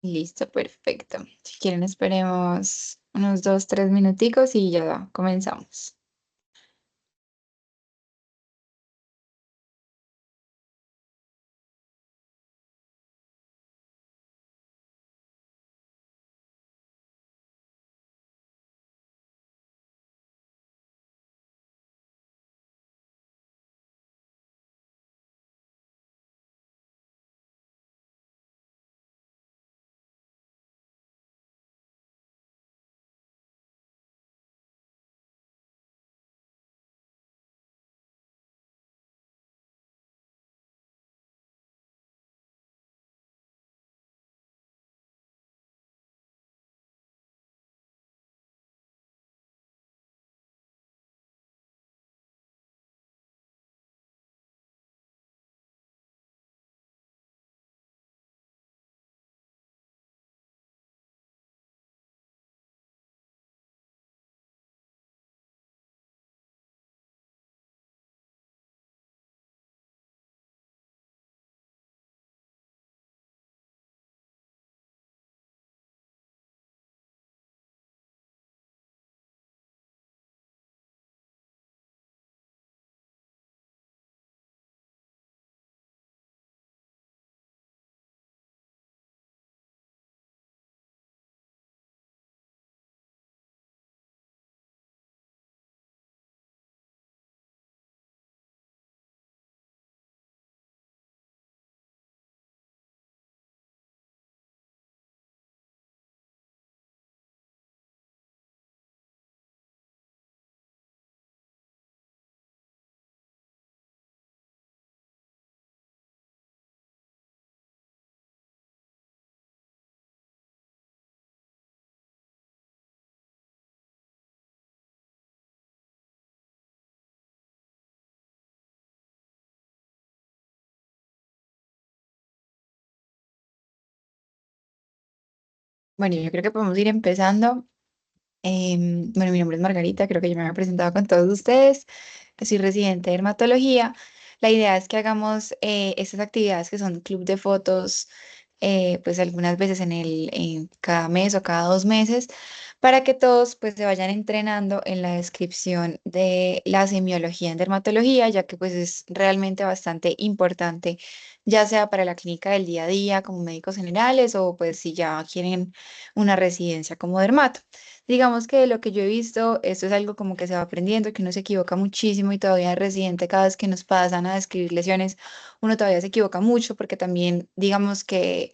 Listo, perfecto. Si quieren, esperemos unos 2, 3 minuticos y ya comenzamos. Bueno, yo creo que podemos ir empezando. Bueno, mi nombre es Margarita, creo que ya me había presentado con todos ustedes. Soy residente de dermatología. La idea es que hagamos estas actividades que son club de fotos, pues algunas veces en cada mes o cada 2 meses, para que todos pues se vayan entrenando en la descripción de la semiología en dermatología, ya que pues es realmente bastante importante, ya sea para la clínica del día a día como médicos generales o pues si ya quieren una residencia como dermato. Digamos que lo que yo he visto, esto es algo como que se va aprendiendo, que uno se equivoca muchísimo y todavía de residente, cada vez que nos pasan a describir lesiones, uno todavía se equivoca mucho porque también, digamos que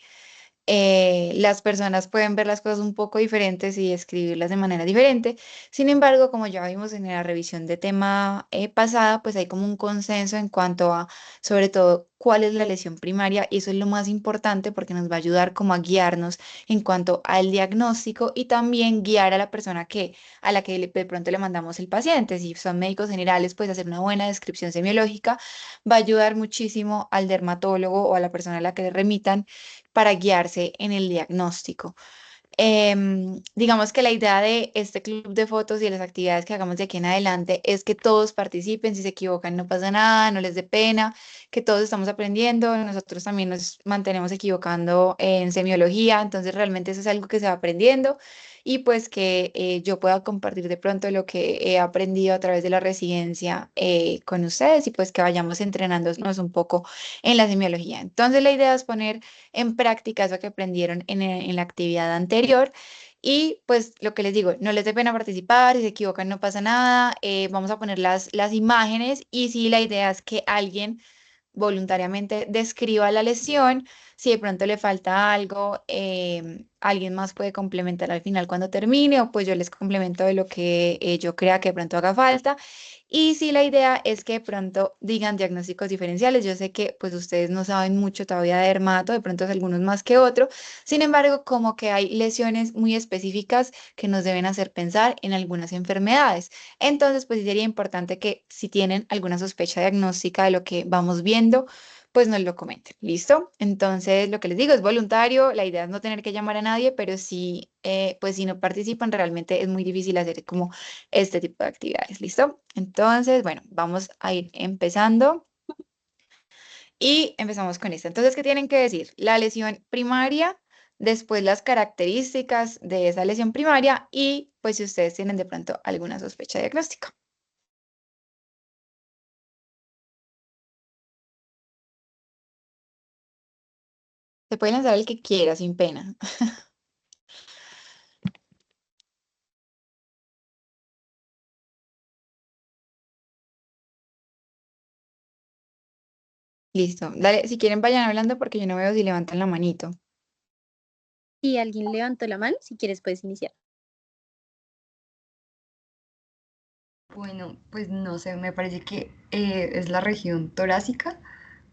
las personas pueden ver las cosas un poco diferentes y escribirlas de manera diferente. Sin embargo, como ya vimos en la revisión de tema pasada, pues hay como un consenso en cuanto a, sobre todo, cuál es la lesión primaria y eso es lo más importante porque nos va a ayudar como a guiarnos en cuanto al diagnóstico y también guiar a la persona a la que de pronto le mandamos el paciente. Si son médicos generales, pues hacer una buena descripción semiológica va a ayudar muchísimo al dermatólogo o a la persona a la que le remitan para guiarse en el diagnóstico. Digamos que la idea de este club de fotos y de las actividades que hagamos de aquí en adelante es que todos participen, si se equivocan no pasa nada, no les dé pena, que todos estamos aprendiendo, nosotros también nos mantenemos equivocando en semiología, entonces realmente eso es algo que se va aprendiendo y pues que yo pueda compartir de pronto lo que he aprendido a través de la residencia con ustedes y pues que vayamos entrenándonos un poco en la semiología. Entonces la idea es poner en práctica eso que aprendieron en la actividad anterior. Y pues lo que les digo, no les dé pena participar, si se equivocan no pasa nada, vamos a poner las imágenes y si la idea es que alguien voluntariamente describa la lesión, si de pronto le falta algo, alguien más puede complementar al final cuando termine o pues yo les complemento de lo que yo crea que de pronto haga falta. Y si la idea es que de pronto digan diagnósticos diferenciales, yo sé que pues ustedes no saben mucho todavía de dermato, de pronto es algunos más que otro, sin embargo como que hay lesiones muy específicas que nos deben hacer pensar en algunas enfermedades. Entonces, pues sí sería importante que si tienen alguna sospecha diagnóstica de lo que vamos viendo, pues nos lo comenten. ¿Listo? Entonces, lo que les digo es voluntario, la idea es no tener que llamar a nadie, pero sí, pues si no participan, realmente es muy difícil hacer como este tipo de actividades. ¿Listo? Entonces, bueno, vamos a ir empezando. Y empezamos con esta. Entonces, ¿qué tienen que decir? La lesión primaria después las características de esa lesión primaria y pues si ustedes tienen de pronto alguna sospecha diagnóstica. Se puede lanzar el que quiera sin pena. Listo. Dale, si quieren vayan hablando porque yo no veo si levantan la manito. Si alguien levantó la mano, si quieres puedes iniciar. Bueno, pues no sé, me parece que es la región torácica,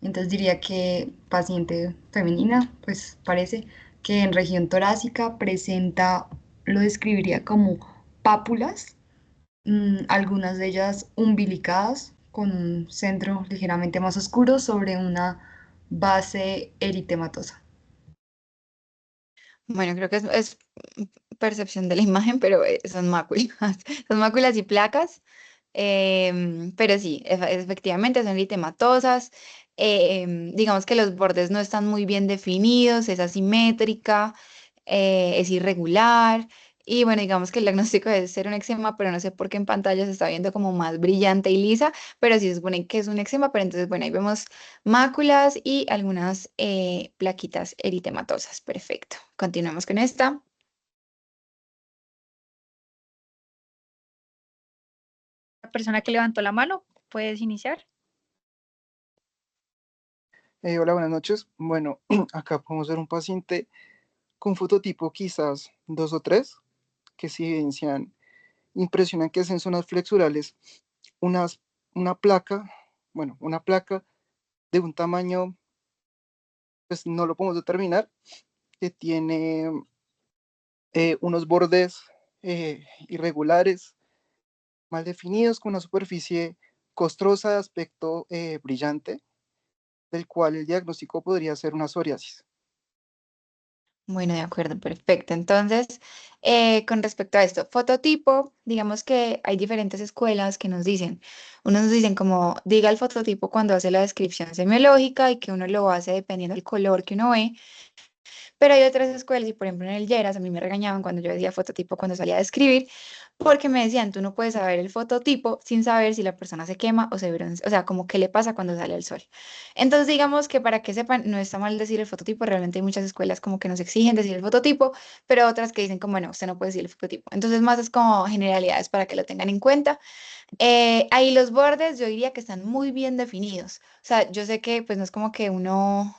entonces diría que paciente femenina, pues parece que en región torácica presenta, lo describiría como pápulas, algunas de ellas umbilicadas, con un centro ligeramente más oscuro sobre una base eritematosa. Bueno, creo que es percepción de la imagen, pero son máculas. Son máculas y placas. Pero sí, efectivamente son eritematosas. Digamos que los bordes no están muy bien definidos, es asimétrica, es irregular. Y bueno, digamos que el diagnóstico debe ser un eczema, pero no sé por qué en pantalla se está viendo como más brillante y lisa, pero sí se supone que es un eczema, pero entonces, bueno, ahí vemos máculas y algunas plaquitas eritematosas. Perfecto. Continuamos con esta. La persona que levantó la mano, puedes iniciar. Hola, buenas noches. Bueno, acá podemos ver un paciente con fototipo quizás 2 o 3 que se evidencian, impresionan que es en zonas flexurales unas, una placa, bueno, una placa de un tamaño, pues no lo podemos determinar, que tiene unos bordes irregulares, mal definidos, con una superficie costrosa de aspecto brillante, del cual el diagnóstico podría ser una psoriasis. Bueno, de acuerdo, perfecto. Entonces, con respecto a esto, fototipo, digamos que hay diferentes escuelas que nos dicen, unos nos dicen como diga el fototipo cuando hace la descripción semiológica y que uno lo hace dependiendo del color que uno ve. Pero hay otras escuelas, y por ejemplo en el Lleras a mí me regañaban cuando yo decía fototipo cuando salía a escribir, porque me decían, tú no puedes saber el fototipo sin saber si la persona se quema o se broncea, o sea, como qué le pasa cuando sale el sol. Entonces, digamos que para que sepan, no está mal decir el fototipo, realmente hay muchas escuelas como que nos exigen decir el fototipo, pero otras que dicen como, no, usted no puede decir el fototipo. Entonces, más es como generalidades para que lo tengan en cuenta. Ahí los bordes yo diría que están muy bien definidos. O sea, yo sé que pues no es como que uno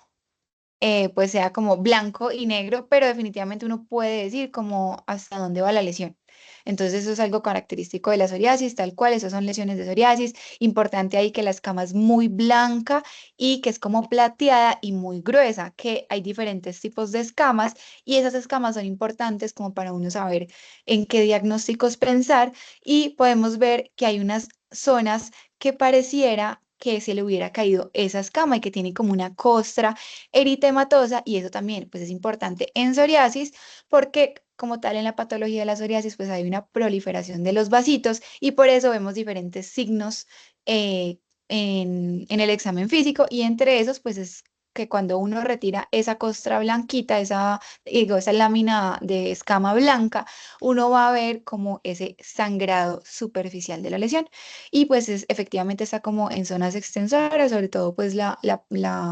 pues sea como blanco y negro, pero definitivamente uno puede decir como hasta dónde va la lesión. Entonces eso es algo característico de la psoriasis, tal cual, esas son lesiones de psoriasis. Importante ahí que la escama es muy blanca y que es como plateada y muy gruesa, que hay diferentes tipos de escamas y esas escamas son importantes como para uno saber en qué diagnósticos pensar y podemos ver que hay unas zonas que pareciera que se le hubiera caído esa escama y que tiene como una costra eritematosa y eso también pues es importante en psoriasis porque como tal en la patología de la psoriasis pues hay una proliferación de los vasitos y por eso vemos diferentes signos eh, en el examen físico y entre esos pues es que cuando uno retira esa costra blanquita, digo, esa lámina de escama blanca, uno va a ver como ese sangrado superficial de la lesión y pues efectivamente está como en zonas extensoras, sobre todo pues la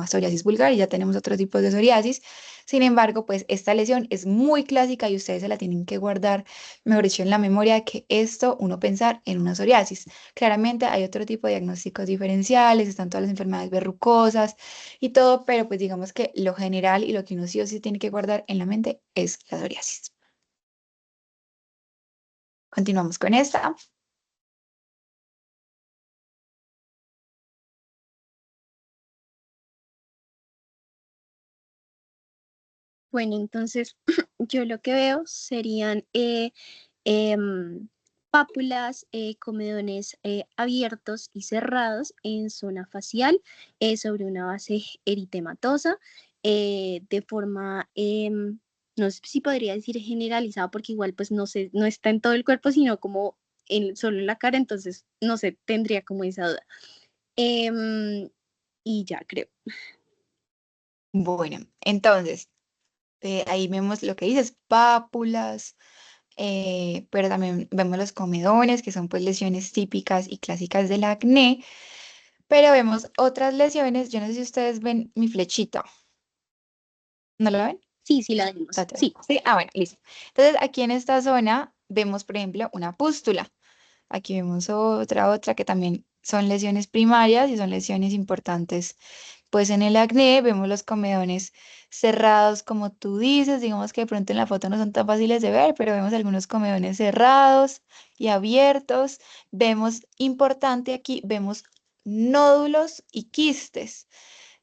psoriasis vulgar y ya tenemos otros tipos de psoriasis. Sin embargo, pues esta lesión es muy clásica y ustedes se la tienen que guardar, mejor dicho, en la memoria de que esto uno pensar en una psoriasis. Claramente hay otro tipo de diagnósticos diferenciales, están todas las enfermedades verrucosas y todo, pero pues digamos que lo general y lo que uno sí o sí tiene que guardar en la mente es la psoriasis. Continuamos con esta. Bueno, entonces yo lo que veo serían em, pápulas, comedones abiertos y cerrados en zona facial sobre una base eritematosa de forma, no sé si podría decir generalizada porque igual pues no sé, no está en todo el cuerpo, sino como solo en la cara, entonces no sé, tendría como esa duda. Em, y ya creo. Bueno, entonces, Ahí vemos lo que dices, pápulas, pero también vemos los comedones, que son pues lesiones típicas y clásicas del acné, pero vemos otras lesiones, yo no sé si ustedes ven mi flechita, ¿no la ven? Sí, sí la vemos. Tati. Sí. Sí, ah, bueno, listo. Entonces aquí en esta zona vemos, por ejemplo, una pústula. Aquí vemos otra que también son lesiones primarias y son lesiones importantes. Pues en el acné vemos los comedones cerrados, como tú dices, digamos que de pronto en la foto no son tan fáciles de ver, pero vemos algunos comedones cerrados y abiertos. Vemos, importante aquí, vemos nódulos y quistes.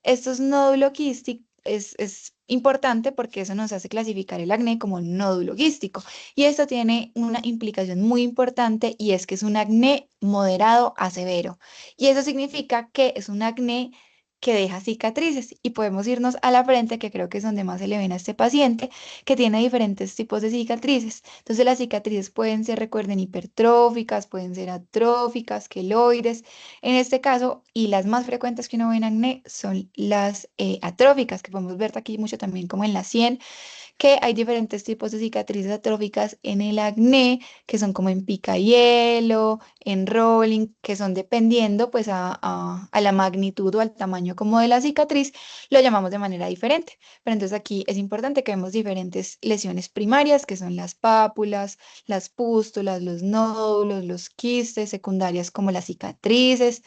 Estos nódulos quísticos es importante porque eso nos hace clasificar el acné como nódulo quístico. Y esto tiene una implicación muy importante y es que es un acné moderado a severo. Y eso significa que es un acné que deja cicatrices y podemos irnos a la frente, que creo que es donde más se le ven a este paciente, que tiene diferentes tipos de cicatrices. Entonces las cicatrices pueden ser, recuerden, hipertróficas, pueden ser atróficas, queloides. En este caso, y las más frecuentes que uno ve en acné son las atróficas, que podemos ver aquí mucho también como en la 100 que hay diferentes tipos de cicatrices atróficas en el acné, que son como en picahielo, en rolling, que son dependiendo pues a la magnitud o al tamaño como de la cicatriz, lo llamamos de manera diferente. Pero entonces aquí es importante que vemos diferentes lesiones primarias, que son las pápulas, las pústulas, los nódulos, los quistes, secundarias como las cicatrices.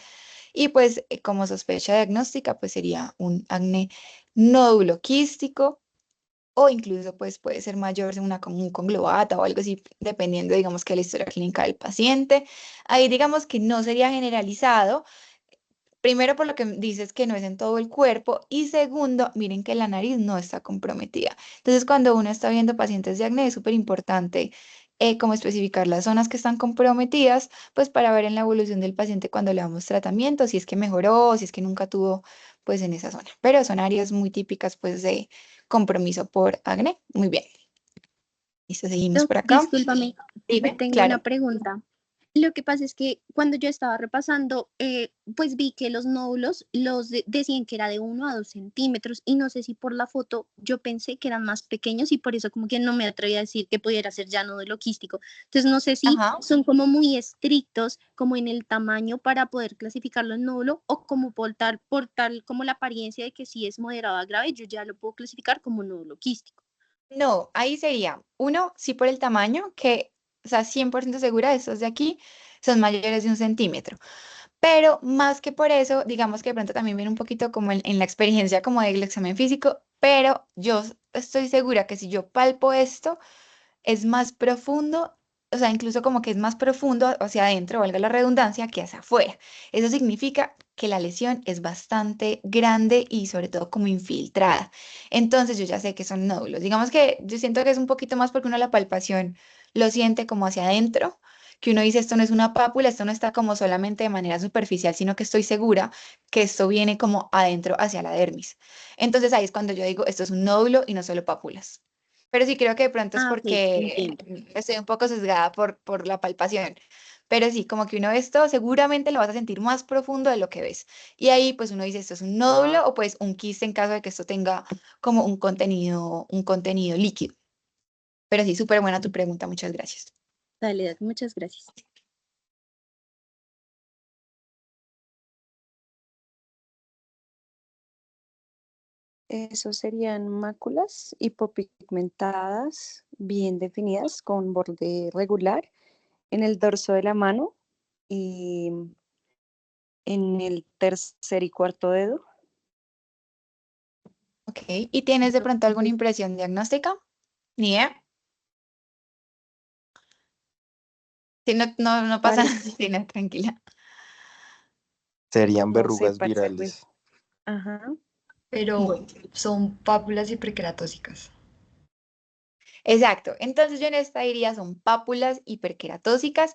Y pues como sospecha diagnóstica, pues sería un acné nódulo quístico o incluso pues puede ser mayor, una un conglobata o algo así, dependiendo, digamos, que de la historia clínica del paciente. Ahí digamos que no sería generalizado, primero por lo que dices que no es en todo el cuerpo y segundo, miren que la nariz no está comprometida. Entonces, cuando uno está viendo pacientes de acné, es súper importante como especificar las zonas que están comprometidas, pues para ver en la evolución del paciente cuando le damos tratamiento, si es que mejoró, si es que nunca tuvo, pues en esa zona. Pero son áreas muy típicas, pues, de compromiso por acné. Muy bien. Listo, seguimos por acá. Discúlpame, Dime, tengo una claro. pregunta. Lo que pasa es que cuando yo estaba repasando, pues vi que los nódulos decían que era de 1 a 2 centímetros y no sé si por la foto yo pensé que eran más pequeños y por eso como que no me atreví a decir que pudiera ser ya nódulo quístico. Entonces no sé si Ajá. son como muy estrictos como en el tamaño para poder clasificarlo en nódulo o como por tal como la apariencia de que si es moderado a grave, yo ya lo puedo clasificar como nódulo quístico. No, ahí sería, uno, sí por el tamaño, que, o sea, 100% segura, estos de aquí son mayores de 1 centímetro. Pero más que por eso, digamos que de pronto también viene un poquito como en la experiencia como del examen físico, pero yo estoy segura que si yo palpo esto, es más profundo, o sea, incluso como que es más profundo hacia adentro, valga la redundancia, que hacia afuera. Eso significa que la lesión es bastante grande y sobre todo como infiltrada. Entonces yo ya sé que son nódulos. Digamos que yo siento que es un poquito más porque uno la palpación lo siente como hacia adentro, que uno dice esto no es una pápula, esto no está como solamente de manera superficial, sino que estoy segura que esto viene como adentro hacia la dermis. Entonces ahí es cuando yo digo esto es un nódulo y no solo pápulas. Pero sí creo que de pronto es Ah, ok, porque entiendo. estoy un poco sesgada por la palpación. Pero sí, como que uno esto seguramente lo vas a sentir más profundo de lo que ves. Y ahí pues uno dice, esto es un nódulo o pues un quiste en caso de que esto tenga como un contenido líquido. Pero sí, súper buena tu pregunta, muchas gracias. Dale, muchas gracias. Esos serían máculas hipopigmentadas, bien definidas, con borde regular en el dorso de la mano y en el tercer y cuarto dedo. Ok, ¿y tienes de pronto alguna impresión diagnóstica? Ni idea. Si no, no pasa nada, Parece, si no, tranquila. Serían no sé, verrugas parece algo. virales. Ajá. Pero Bueno. son pápulas hiperqueratósicas. Exacto, entonces yo en esta diría son pápulas hiperqueratósicas.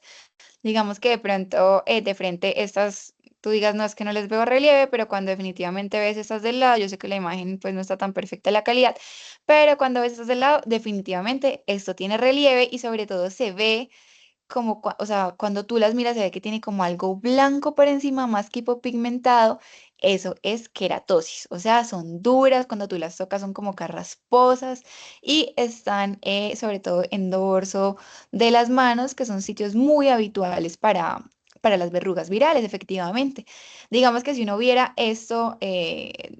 Digamos que de pronto de frente estas, tú digas, no es que no les veo relieve, pero cuando definitivamente ves estas del lado, yo sé que la imagen pues no está tan perfecta la calidad, pero cuando ves estas del lado, definitivamente esto tiene relieve y sobre todo se ve como, o sea, cuando tú las miras se ve que tiene como algo blanco por encima, más que hipopigmentado, eso es queratosis, o sea, son duras, cuando tú las tocas son como carrasposas y están sobre todo en dorso de las manos, que son sitios muy habituales para las verrugas virales, efectivamente. Digamos que si uno viera esto,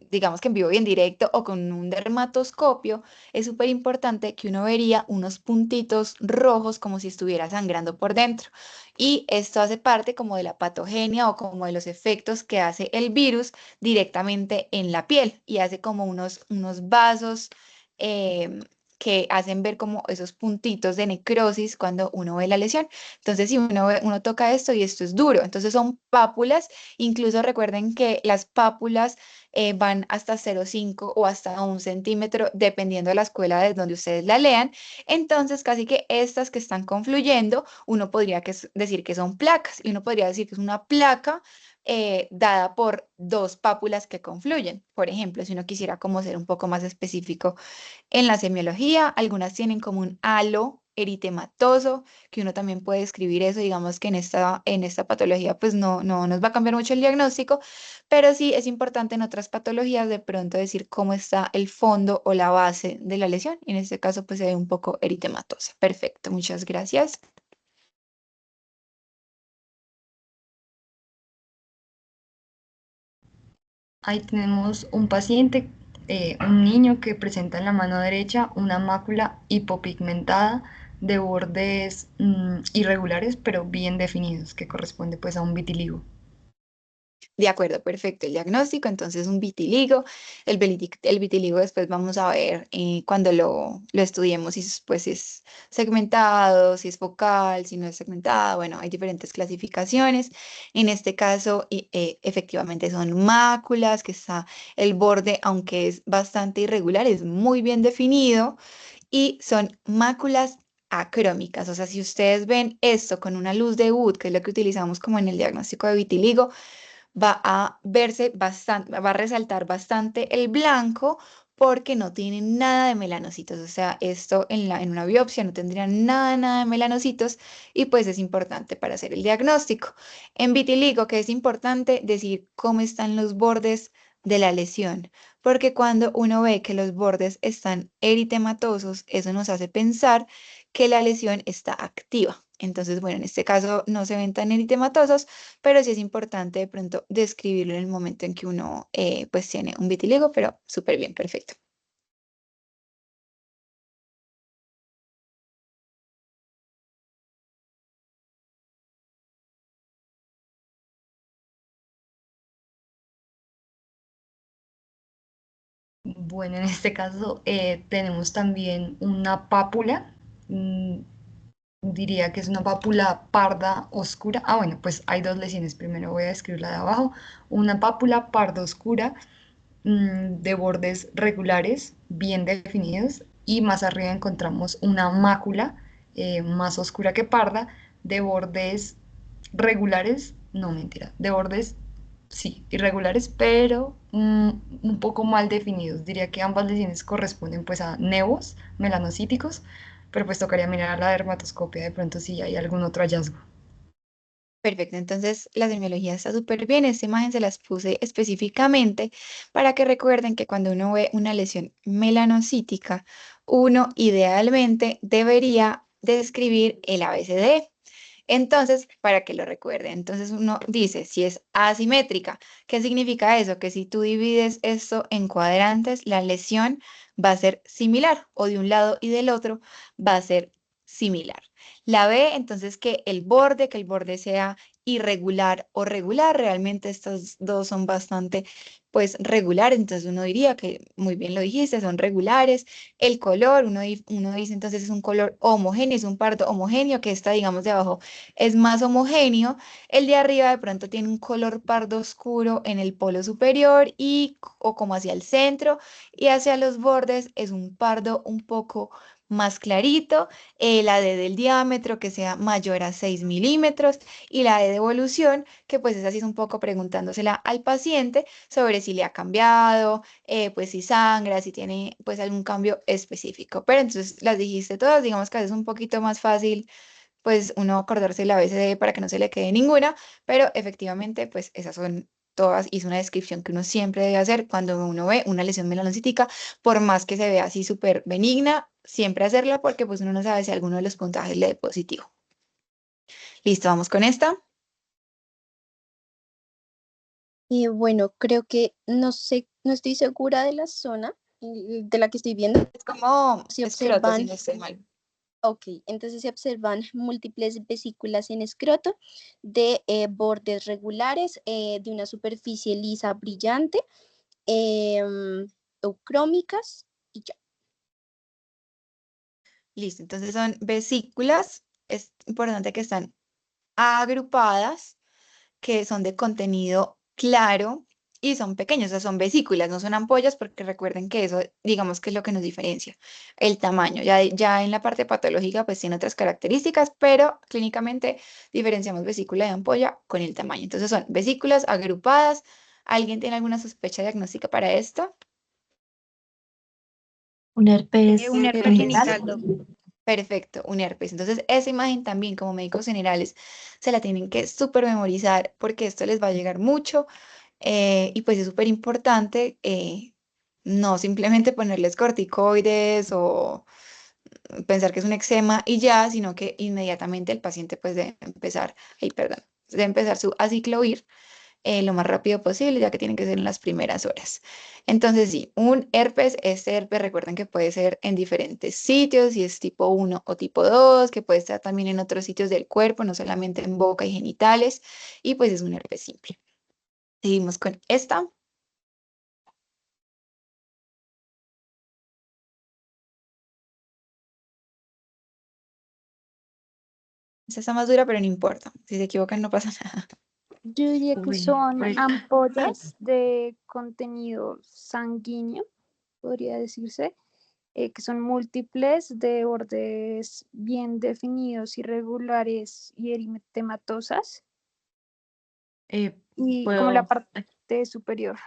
digamos que en vivo y en directo o con un dermatoscopio, es súper importante que uno vería unos puntitos rojos como si estuviera sangrando por dentro. Y esto hace parte como de la patogenia o como de los efectos que hace el virus directamente en la piel y hace como unos vasos em, que hacen ver como esos puntitos de necrosis cuando uno ve la lesión. Entonces, si uno toca esto y esto es duro, entonces son pápulas. Incluso recuerden que las pápulas van hasta 0,5 o hasta 1 centímetro, dependiendo de la escuela de donde ustedes la lean. Entonces, casi que estas que están confluyendo, uno podría decir que son placas y uno podría decir que es una placa dada por dos pápulas que confluyen. Por ejemplo, si uno quisiera como ser un poco más específico en la semiología, algunas tienen como un halo eritematoso, que uno también puede escribir eso, digamos que en esta patología pues no nos va a cambiar mucho el diagnóstico, pero sí es importante en otras patologías de pronto decir cómo está el fondo o la base de la lesión, y en este caso pues se ve un poco eritematosa. Perfecto, muchas gracias. Ahí tenemos un paciente, un niño que presenta en la mano derecha una mácula hipopigmentada de bordes irregulares pero bien definidos, que corresponde pues a un vitiligo. De acuerdo, perfecto. El diagnóstico, entonces un vitiligo. El vitiligo después vamos a ver cuando lo estudiemos si pues, si es segmentado, si es focal, si no es segmentado. Bueno, hay diferentes clasificaciones. En este caso, efectivamente son máculas, que está el borde, aunque es bastante irregular, es muy bien definido y son máculas acrómicas. O sea, si ustedes ven esto con una luz de Wood, que es lo que utilizamos como en el diagnóstico de vitiligo, va a verse bastante, va a resaltar bastante el blanco porque no tiene nada de melanocitos. O sea, esto en una biopsia no tendría nada de melanocitos y pues es importante para hacer el diagnóstico. En vitiligo, que es importante decir cómo están los bordes de la lesión, porque cuando uno ve que los bordes están eritematosos, eso nos hace pensar que la lesión está activa. Entonces, bueno, en este caso no se ven tan eritematosos, pero sí es importante de pronto describirlo en el momento en que uno pues tiene un vitiligo, pero súper bien, perfecto. Bueno, en este caso tenemos también una pápula, mm, diría que es una pápula parda oscura. Ah, bueno, pues hay dos lesiones. Primero voy a describir la de abajo. Una pápula parda oscura de bordes regulares, bien definidos, y más arriba encontramos una mácula más oscura que parda, de bordes regulares, no mentira, de bordes, sí, irregulares, pero un poco mal definidos. Diría que ambas lesiones corresponden pues a nevos melanocíticos, pero pues tocaría mirar a la dermatoscopia de pronto si hay algún otro hallazgo. Perfecto, entonces la semiología está súper bien. Esta imagen se las puse específicamente para que recuerden que cuando uno ve una lesión melanocítica, uno idealmente debería describir el ABCD. Entonces, para que lo recuerden, entonces uno dice, si es asimétrica, ¿qué significa eso? Que si tú divides esto en cuadrantes, la lesión va a ser similar o de un lado y del otro va a ser similar. La B, entonces que el borde sea irregular o regular, realmente estos dos son bastante, pues, regulares, entonces uno diría que, muy bien lo dijiste, son regulares. El color, uno dice entonces es un color homogéneo, es un pardo homogéneo, que está, digamos, de abajo es más homogéneo. El de arriba de pronto tiene un color pardo oscuro en el polo superior o como hacia el centro, y hacia los bordes es un pardo un poco más clarito. La D del diámetro que sea mayor a 6 milímetros y la D de evolución, que pues es así, es un poco preguntándosela al paciente sobre si le ha cambiado, pues si sangra, si tiene pues algún cambio específico. Pero entonces las dijiste todas, digamos que es un poquito más fácil pues uno acordarse el ABCD para que no se le quede ninguna, pero efectivamente, pues esas son todas y es una descripción que uno siempre debe hacer cuando uno ve una lesión melanocítica, por más que se vea así súper benigna, siempre hacerla porque pues uno no sabe si alguno de los puntajes le dé positivo. Listo, vamos con esta. Y bueno, creo que no sé, no estoy segura de la zona de la que estoy viendo. Es como Si escroto, si observan, no estoy mal. ok, entonces se observan múltiples vesículas en escroto de bordes regulares, de una superficie lisa brillante, eucrómicas y ya. Listo, entonces son vesículas, es importante que están agrupadas, que son de contenido claro y son pequeños, o sea, son vesículas, no son ampollas, porque recuerden que eso, digamos que es lo que nos diferencia, el tamaño. Ya en la parte patológica, pues tiene otras características, pero clínicamente diferenciamos vesícula de ampolla con el tamaño. Entonces son vesículas agrupadas. ¿Alguien tiene alguna sospecha diagnóstica para esto? Un herpes Un herpes genital. genital, doc. Perfecto, un herpes. Entonces, esa imagen también como médicos generales se la tienen que súper memorizar porque esto les va a llegar mucho y pues es súper importante no simplemente ponerles corticoides o pensar que es un eczema y ya, sino que inmediatamente el paciente pues debe empezar, ay, perdón, debe empezar su aciclovir lo más rápido posible, ya que tienen que ser en las primeras horas. Entonces, sí, un herpes, este herpes recuerden que puede ser en diferentes sitios, si es tipo 1 o tipo 2, que puede estar también en otros sitios del cuerpo, no solamente en boca y genitales, y pues es un herpes simple. Seguimos con esta. Esta está más dura, pero no importa. Si se equivocan, no pasa nada. Yo diría que Uy, son pues, ampollas de contenido sanguíneo, podría decirse, que son múltiples de bordes bien definidos, irregulares y eritematosas, eh, y como la puedo, parte superior.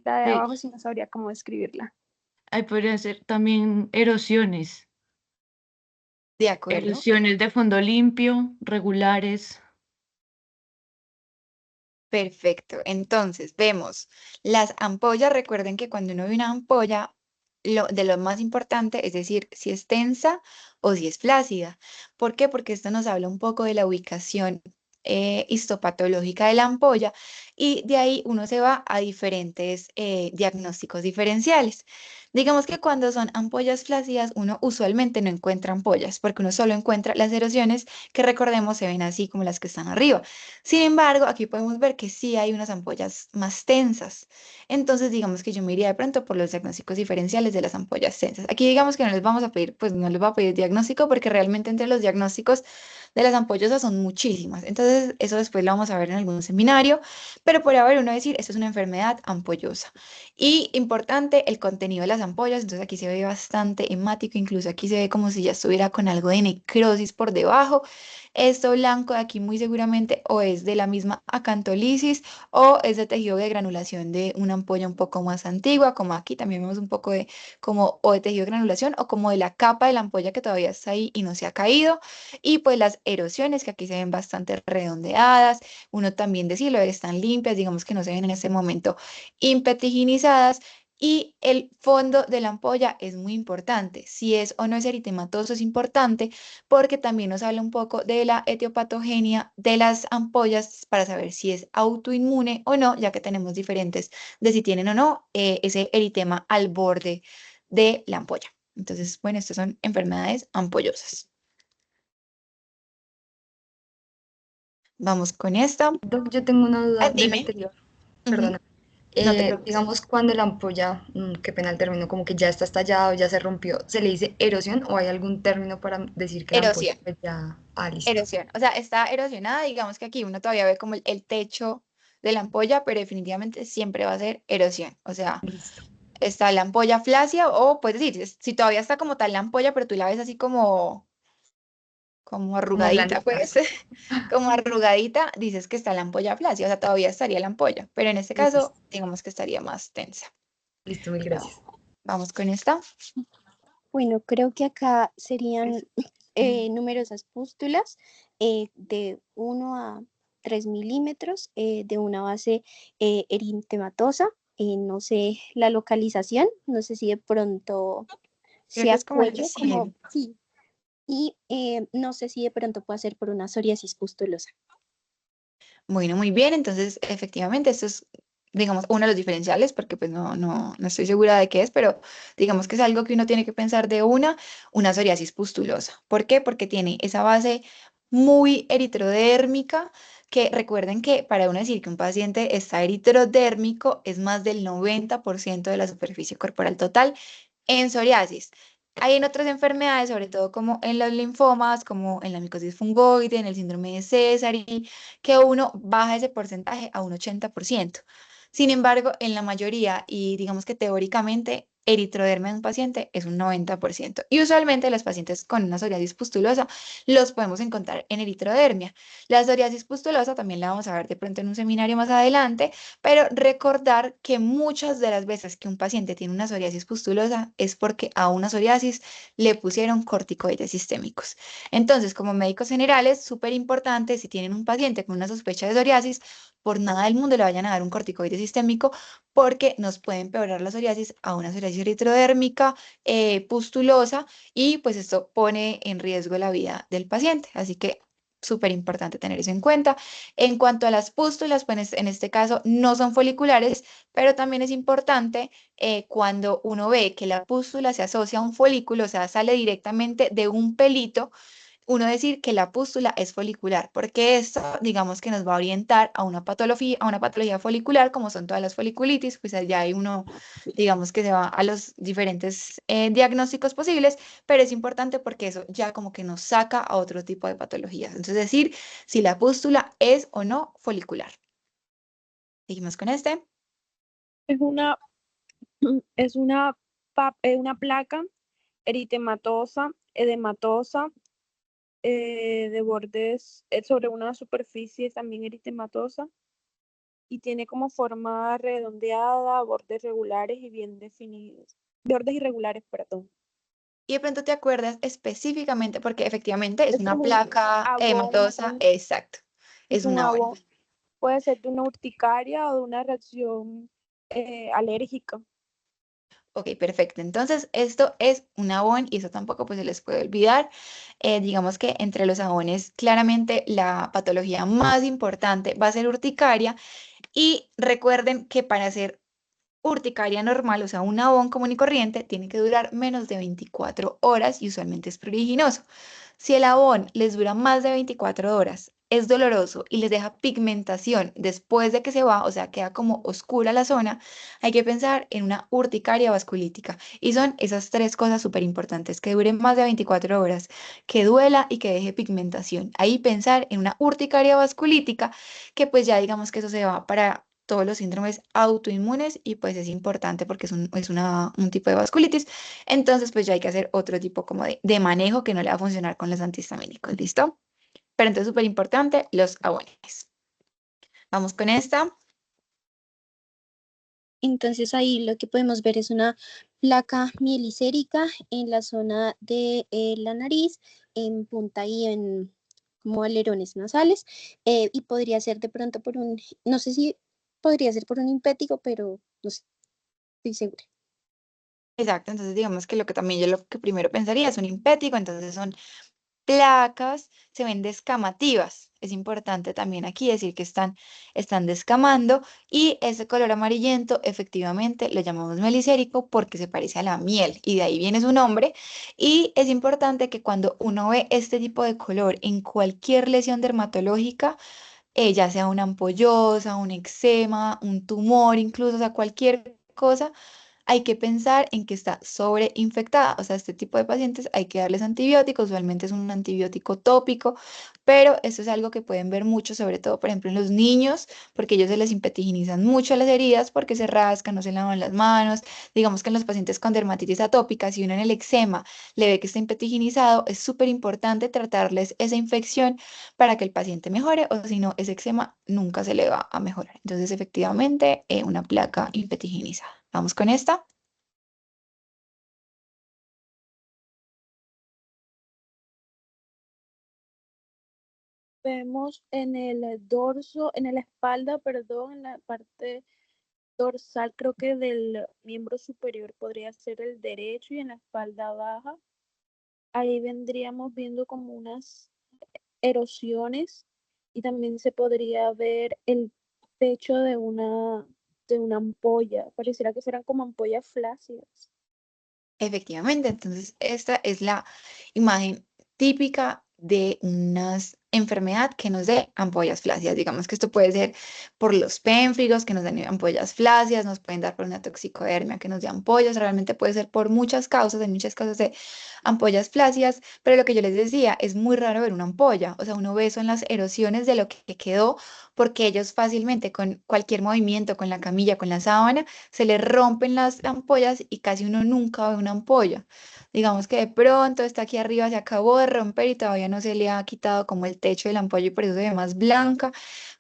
La de sí, abajo sí no sabría cómo describirla. ahí podrían ser también erosiones, De acuerdo. erosiones de fondo limpio, regulares. Perfecto. Entonces, vemos las ampollas. Recuerden que cuando uno ve una ampolla, de lo más importante es decir si es tensa o si es flácida. ¿Por qué? Porque esto nos habla un poco de la ubicación histopatológica de la ampolla y de ahí uno se va a diferentes diagnósticos diferenciales. Digamos que cuando son ampollas flácidas, uno usualmente no encuentra ampollas porque uno solo encuentra las erosiones que recordemos se ven así como las que están arriba. Sin embargo, aquí podemos ver que sí hay unas ampollas más tensas. Entonces, digamos que yo me iría de pronto por los diagnósticos diferenciales de las ampollas tensas. Aquí digamos que no les vamos a pedir, pues no les voy a pedir diagnóstico porque realmente entre los diagnósticos de las ampollosas son muchísimas. Entonces, eso después lo vamos a ver en algún seminario, pero por ahora uno decir, esto es una enfermedad ampollosa. Y importante, el contenido de las ampollas, entonces aquí se ve bastante hemático, incluso aquí se ve como si ya estuviera con algo de necrosis por debajo. Esto blanco de aquí muy seguramente o es de la misma acantolisis o es de tejido de granulación de una ampolla un poco más antigua, como aquí también vemos un poco de como o de tejido de granulación o como de la capa de la ampolla que todavía está ahí y no se ha caído. Y pues las erosiones que aquí se ven bastante redondeadas, uno también decirlo, están limpias, digamos que no se ven en este momento impetiginizadas. Y el fondo de la ampolla es muy importante. Si es o no es eritematoso es importante porque también nos habla un poco de la etiopatogenia de las ampollas para saber si es autoinmune o no, ya que tenemos diferentes de si tienen o no ese eritema al borde de la ampolla. Entonces, bueno, estas son enfermedades ampollosas. Vamos con esta. Doc, yo tengo una duda de la Dime. anterior, Ujú. perdona. No te preocupes. Digamos, cuando la ampolla, qué pena el término, como que ya está estallado, ya se rompió, ¿se le dice erosión o hay algún término para decir que la ampolla Erosión. pues ya, listo, Erosión. O sea, está erosionada, digamos que aquí uno todavía ve como el techo de la ampolla, pero definitivamente siempre va a ser erosión. O sea, listo, está la ampolla flácida o puedes decir, si todavía está como tal la ampolla, pero tú la ves así como como arrugadita, blandita, pues, como arrugadita, dices que está la ampolla flácida, o sea, todavía estaría la ampolla, pero en este listo, caso, digamos que estaría más tensa. listo, mil Bueno, gracias. vamos con esta. Bueno, creo que acá serían numerosas pústulas de 1 a 3 milímetros de una base eritematosa. No sé la localización, no sé si de pronto Creo que sea es como en la cuello, como sien. sí, y no sé si de pronto puede ser por una psoriasis pustulosa. Bueno, muy bien, entonces efectivamente esto es, digamos, uno de los diferenciales, porque pues no estoy segura de qué es, pero digamos que es algo que uno tiene que pensar de una psoriasis pustulosa. ¿Por qué? Porque tiene esa base muy eritrodérmica, que recuerden que para uno decir que un paciente está eritrodérmico es más del 90% de la superficie corporal total en psoriasis. Hay en otras enfermedades, sobre todo como en los linfomas, como en la micosis fungoide, en el síndrome de Sézary, que uno baja ese porcentaje a un 80%. Sin embargo, en la mayoría, y digamos que teóricamente, eritrodermia en un paciente es un 90%. Y usualmente los pacientes con una psoriasis pustulosa los podemos encontrar en eritrodermia. La psoriasis pustulosa también la vamos a ver de pronto en un seminario más adelante, pero recordar que muchas de las veces que un paciente tiene una psoriasis pustulosa es porque a una psoriasis le pusieron corticoides sistémicos. Entonces, como médicos generales, súper importante, si tienen un paciente con una sospecha de psoriasis, por nada del mundo le vayan a dar un corticoide sistémico porque nos puede empeorar la psoriasis a una psoriasis eritrodérmica, pustulosa, y pues esto pone en riesgo la vida del paciente. Así que súper importante tener eso en cuenta. En cuanto a las pústulas, pues en este caso no son foliculares, pero también es importante cuando uno ve que la pústula se asocia a un folículo, o sea, sale directamente de un pelito, uno decir que la pústula es folicular, porque esto, digamos que nos va a orientar a una patología folicular, como son todas las foliculitis, pues allá hay uno, digamos que se va a los diferentes diagnósticos posibles, pero es importante porque eso ya como que nos saca a otro tipo de patologías. Entonces, decir si la pústula es o no folicular. Seguimos con este. Es una, es una placa eritematosa, edematosa, de bordes sobre una superficie también eritematosa y tiene como forma redondeada, bordes regulares y bien definidos. Bordes irregulares, perdón. Y de pronto te acuerdas específicamente, porque efectivamente es Es una como un placa abón, hematosa, exacto, es es un una abón. buena. Puede ser de una urticaria o de una reacción alérgica. Ok, perfecto. Entonces, esto es un abón y eso tampoco pues se les puede olvidar. Digamos que entre los abones, claramente la patología más importante va a ser urticaria y recuerden que para hacer urticaria normal, o sea, un abón común y corriente, tiene que durar menos de 24 horas y usualmente es pruriginoso. Si el abón les dura más de 24 horas, es doloroso y les deja pigmentación después de que se va, o sea, queda como oscura la zona, hay que pensar en una urticaria vasculítica. Y son esas tres cosas súper importantes: que dure más de 24 horas, que duela y que deje pigmentación. Ahí pensar en una urticaria vasculítica, que pues ya digamos que eso se va para todos los síndromes autoinmunes y pues es importante porque un tipo de vasculitis. Entonces pues ya hay que hacer otro tipo como de manejo que no le va a funcionar con los antihistamínicos, ¿listo? Pero entonces súper importante los abones. Vamos con esta. Entonces ahí lo que podemos ver es una placa mielicérica en la zona de la nariz, en punta y en como alerones nasales, y podría ser de pronto por un, no sé si podría ser por un impético, pero no sé, estoy segura. Exacto, entonces digamos que lo que también yo lo que primero pensaría es un impético, entonces son placas, se ven descamativas. Es importante también aquí decir que están descamando y ese color amarillento efectivamente lo llamamos melicérico porque se parece a la miel y de ahí viene su nombre. Y es importante que cuando uno ve este tipo de color en cualquier lesión dermatológica, ya sea una ampollosa, un eczema, un tumor, incluso, o sea, cualquier cosa, hay que pensar en que está sobreinfectada. O sea, este tipo de pacientes hay que darles antibióticos, usualmente es un antibiótico tópico, pero esto es algo que pueden ver mucho, sobre todo, por ejemplo, en los niños, porque ellos se les impetiginizan mucho las heridas porque se rascan, no se lavan las manos. Digamos que en los pacientes con dermatitis atópica, si uno en el eczema le ve que está impetiginizado, es súper importante tratarles esa infección para que el paciente mejore, o si no, ese eczema nunca se le va a mejorar. Entonces, efectivamente, una placa impetiginizada. Vamos con esta. vemos en el dorso, en la espalda, perdón, en la parte dorsal, creo que del miembro superior podría ser el derecho y en la espalda baja. Ahí vendríamos viendo como unas erosiones y también se podría ver el techo de una ampolla. Pareciera que fueran como ampollas flácidas. Efectivamente, entonces esta es la imagen típica de una enfermedad que nos dé ampollas flácidas. Digamos que esto puede ser por los pénfrigos que nos dan ampollas flácidas, nos pueden dar por una toxicodermia que nos dé ampollas, realmente puede ser por muchas causas, hay muchas causas de ampollas flácidas, pero lo que yo les decía, es muy raro ver una ampolla, o sea, uno ve eso en las erosiones de lo que quedó, porque ellos fácilmente con cualquier movimiento, con la camilla, con la sábana, se le rompen las ampollas y casi uno nunca ve una ampolla. Digamos que de pronto está aquí arriba, se acabó de romper y todavía no se le ha quitado como el techo de la ampolla y por eso se ve más blanca,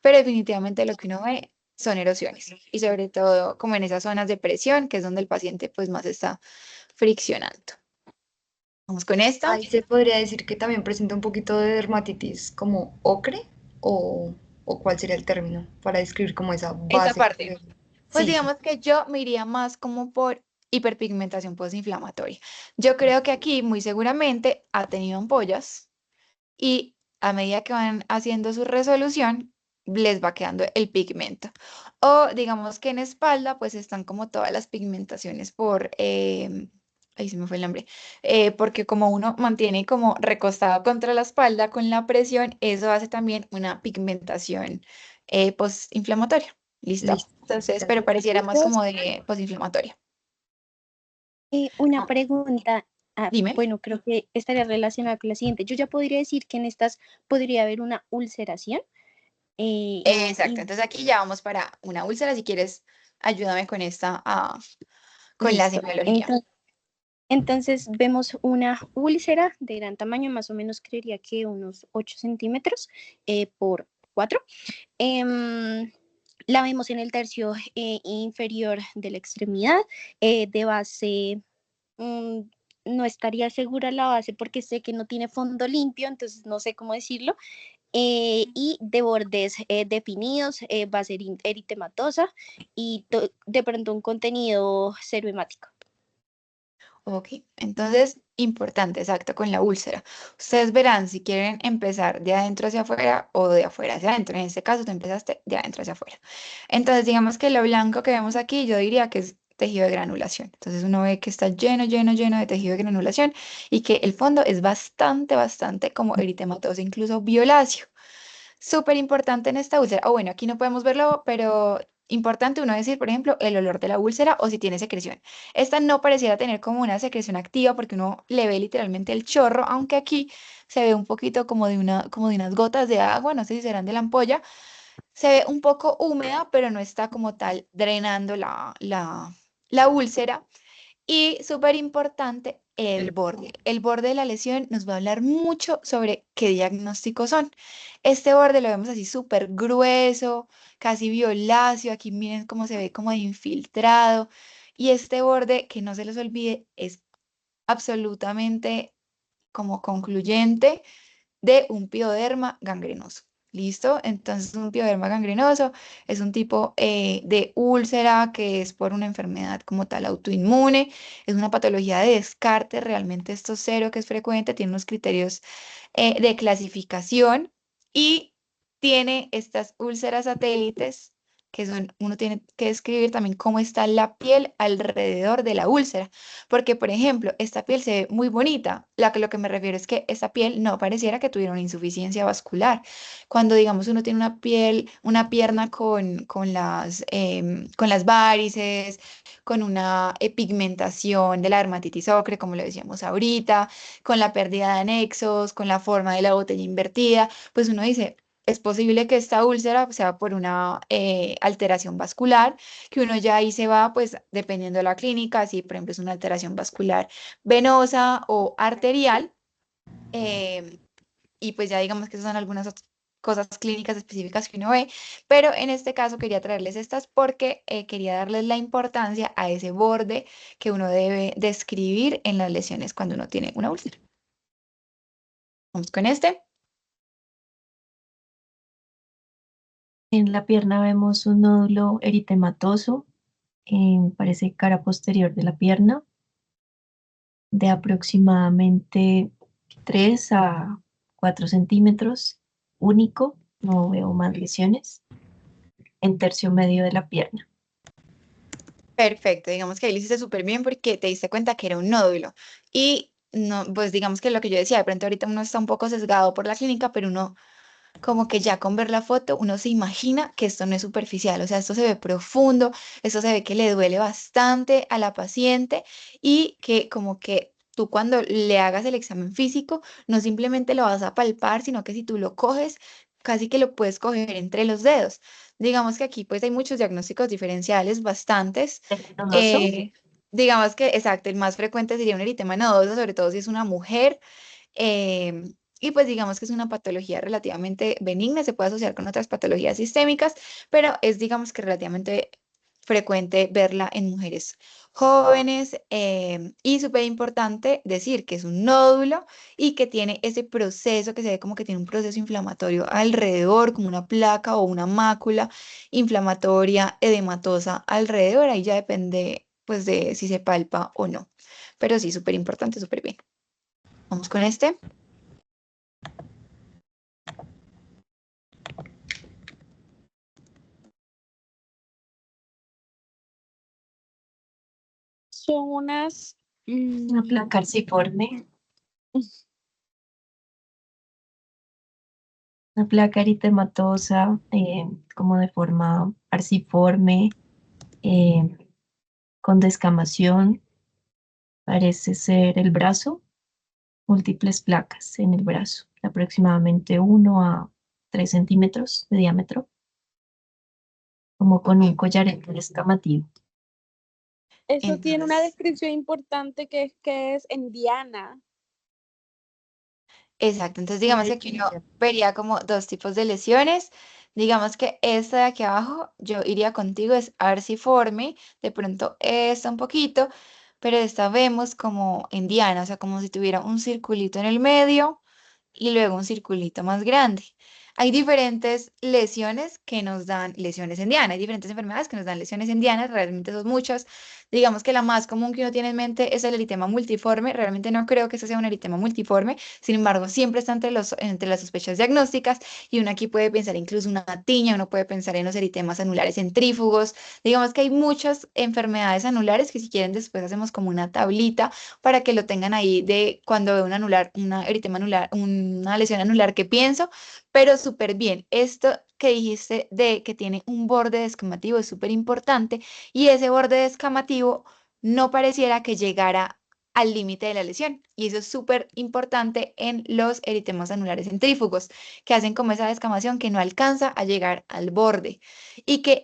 pero definitivamente lo que uno ve son erosiones y sobre todo como en esas zonas de presión, que es donde el paciente pues más está friccionando. Vamos con esta. Ahí se podría decir que también presenta un poquito de dermatitis como ocre o cuál sería el término para describir como esa Esa base. parte. Pues Sí, sí. digamos que yo me iría más como por hiperpigmentación postinflamatoria. Yo creo que aquí muy seguramente ha tenido ampollas y a medida que van haciendo su resolución, les va quedando el pigmento. O digamos que en espalda, pues están como todas las pigmentaciones por, ahí se me fue el nombre, porque como uno mantiene como recostado contra la espalda con la presión, eso hace también una pigmentación postinflamatoria. ¿Listo? Listo. Entonces, Ya. pero pareciera más como de postinflamatoria. Una Ah, pregunta, dime. bueno, creo que estaría relacionada con la siguiente. Yo ya podría decir que en estas podría haber una ulceración. Exacto, Y entonces aquí ya vamos para una úlcera. Si quieres, ayúdame con esta, con la listo. semiología. Entonces vemos una úlcera de gran tamaño, más o menos creería que unos 8 centímetros por 4. La vemos en el tercio inferior de la extremidad, de base. mm, no estaría segura la base porque sé que no tiene fondo limpio, entonces no sé cómo decirlo. Y de bordes definidos, va a ser eritematosa y de pronto un contenido serohemático. Ok, entonces, importante, exacto, con la úlcera. Ustedes verán si quieren empezar de adentro hacia afuera o de afuera hacia adentro. En este caso, tú empezaste de adentro hacia afuera. Entonces, digamos que lo blanco que vemos aquí, yo diría que es tejido de granulación. Entonces, uno ve que está lleno, lleno, lleno de tejido de granulación y que el fondo es bastante, bastante como eritematoso, incluso violáceo. Súper importante en esta úlcera. O bueno, aquí no podemos verlo, pero importante uno decir, por ejemplo, el olor de la úlcera o si tiene secreción. Esta no pareciera tener como una secreción activa porque uno le ve literalmente el chorro, aunque aquí se ve un poquito como de unas gotas de agua, no sé si serán de la ampolla. Se ve un poco húmeda, pero no está como tal drenando la úlcera. Y súper importante, el borde. El borde de la lesión nos va a hablar mucho sobre qué diagnósticos son. Este borde lo vemos así súper grueso, casi violáceo. Aquí miren cómo se ve como de infiltrado. Y este borde, que no se les olvide, es absolutamente como concluyente de un pioderma gangrenoso. ¿Listo? Entonces, un pioderma gangrenoso es un tipo de úlcera que es por una enfermedad como tal autoinmune, es una patología de descarte, realmente esto es cero que es frecuente, tiene unos criterios de clasificación y tiene estas úlceras satélites que son, uno tiene que describir también cómo está la piel alrededor de la úlcera, porque por ejemplo, esta piel se ve muy bonita, lo que me refiero es que esta piel no pareciera que tuviera una insuficiencia vascular. Cuando digamos uno tiene una piel, una pierna con las varices, con una pigmentación de la dermatitis ocre, como lo decíamos ahorita, con la pérdida de anexos, con la forma de la botella invertida, pues uno dice, es posible que esta úlcera sea por una alteración vascular, que uno ya ahí se va, pues dependiendo de la clínica, si por ejemplo es una alteración vascular venosa o arterial, eh, y pues ya digamos que esas son algunas cosas clínicas específicas que uno ve, pero en este caso quería traerles estas porque quería darles la importancia a ese borde que uno debe describir en las lesiones cuando uno tiene una úlcera. Vamos con este. En la pierna vemos un nódulo eritematoso, parece cara posterior de la pierna, de aproximadamente 3 a 4 centímetros, único, no veo más lesiones, en tercio medio de la pierna. Perfecto, digamos que ahí lo hiciste súper bien porque te diste cuenta que era un nódulo. Y no, pues digamos que lo que yo decía, de pronto ahorita uno está un poco sesgado por la clínica, pero uno como que ya con ver la foto uno se imagina que esto no es superficial, o sea, esto se ve profundo, esto se ve que le duele bastante a la paciente y que como que tú cuando le hagas el examen físico no simplemente lo vas a palpar, sino que si tú lo coges, casi que lo puedes coger entre los dedos. Digamos que aquí pues hay muchos diagnósticos diferenciales, bastantes. ¿Nodoso? eh, digamos que, exacto, el más frecuente sería un eritema nodoso, sobre todo si es una mujer. Y pues digamos que es una patología relativamente benigna, se puede asociar con otras patologías sistémicas, pero es digamos que relativamente frecuente verla en mujeres jóvenes y súper importante decir que es un nódulo y que tiene ese proceso que se ve como que tiene un proceso inflamatorio alrededor, como una placa o una mácula inflamatoria edematosa alrededor, ahí ya depende pues de si se palpa o no, pero sí, súper importante, súper bien. Vamos con este. Son unas... Una placa arciforme. Una placa eritematosa, como de forma arciforme, eh, con descamación, parece ser el brazo, múltiples placas en el brazo, aproximadamente 1 a 3 centímetros de diámetro, como con un collarete escamativo. Eso tiene una Entonces, descripción importante que es en Diana. exacto. Entonces, digamos que aquí uno vería como dos tipos de lesiones. Digamos que esta de aquí abajo, yo iría contigo, es arciforme, de pronto esta un poquito, pero esta vemos como en diana, o sea, como si tuviera un circulito en el medio y luego un circulito más grande. Hay diferentes lesiones que nos dan lesiones en diana, hay diferentes enfermedades que nos dan lesiones en diana, realmente son muchas. Digamos que la más común que uno tiene en mente es el eritema multiforme, realmente no creo que ese sea un eritema multiforme, sin embargo, siempre está entre las sospechas diagnósticas y uno aquí puede pensar incluso una tiña, uno puede pensar en los eritemas anulares centrífugos, digamos que hay muchas enfermedades anulares que si quieren después hacemos como una tablita para que lo tengan ahí de cuando veo un anular, una eritema anular, una lesión anular que pienso, pero súper bien. Esto que dijiste de que tiene un borde descamativo es súper importante y ese borde descamativo no pareciera que llegara al límite de la lesión. Y eso es súper importante en los eritemas anulares centrífugos, que hacen como esa descamación que no alcanza a llegar al borde. Y que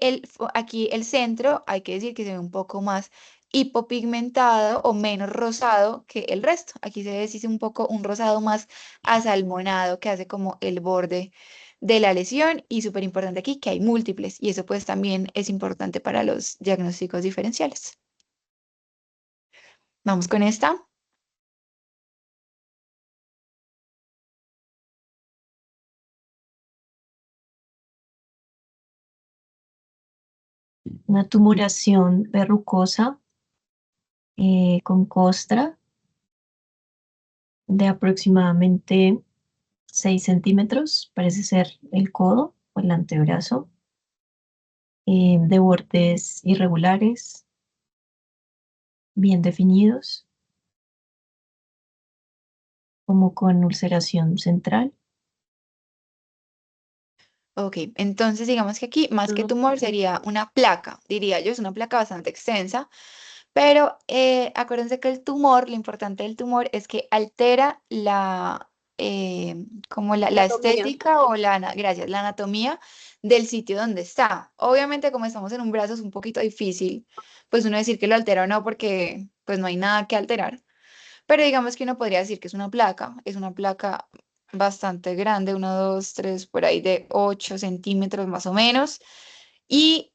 aquí el centro, hay que decir que se ve un poco más hipopigmentado o menos rosado que el resto. Aquí se ve sí, un poco un rosado más asalmonado que hace como el borde de la lesión y súper importante aquí que hay múltiples y eso pues también es importante para los diagnósticos diferenciales. Vamos con esta. Una tumoración verrucosa con costra de aproximadamente 6 centímetros, parece ser el codo o el antebrazo, de bordes irregulares, bien definidos, como con ulceración central. Ok, entonces digamos que aquí más que tumor sería una placa, diría yo, es una placa bastante extensa, pero acuérdense que el tumor, lo importante del tumor es que altera como la Anatomía. estética o gracias, la anatomía del sitio donde está. Obviamente como estamos en un brazo es un poquito difícil, pues uno decir que lo altera o no porque pues no hay nada que alterar. Pero digamos que uno podría decir que es una placa bastante grande, 1, 2, 3, por ahí de 8 centímetros más o menos. Y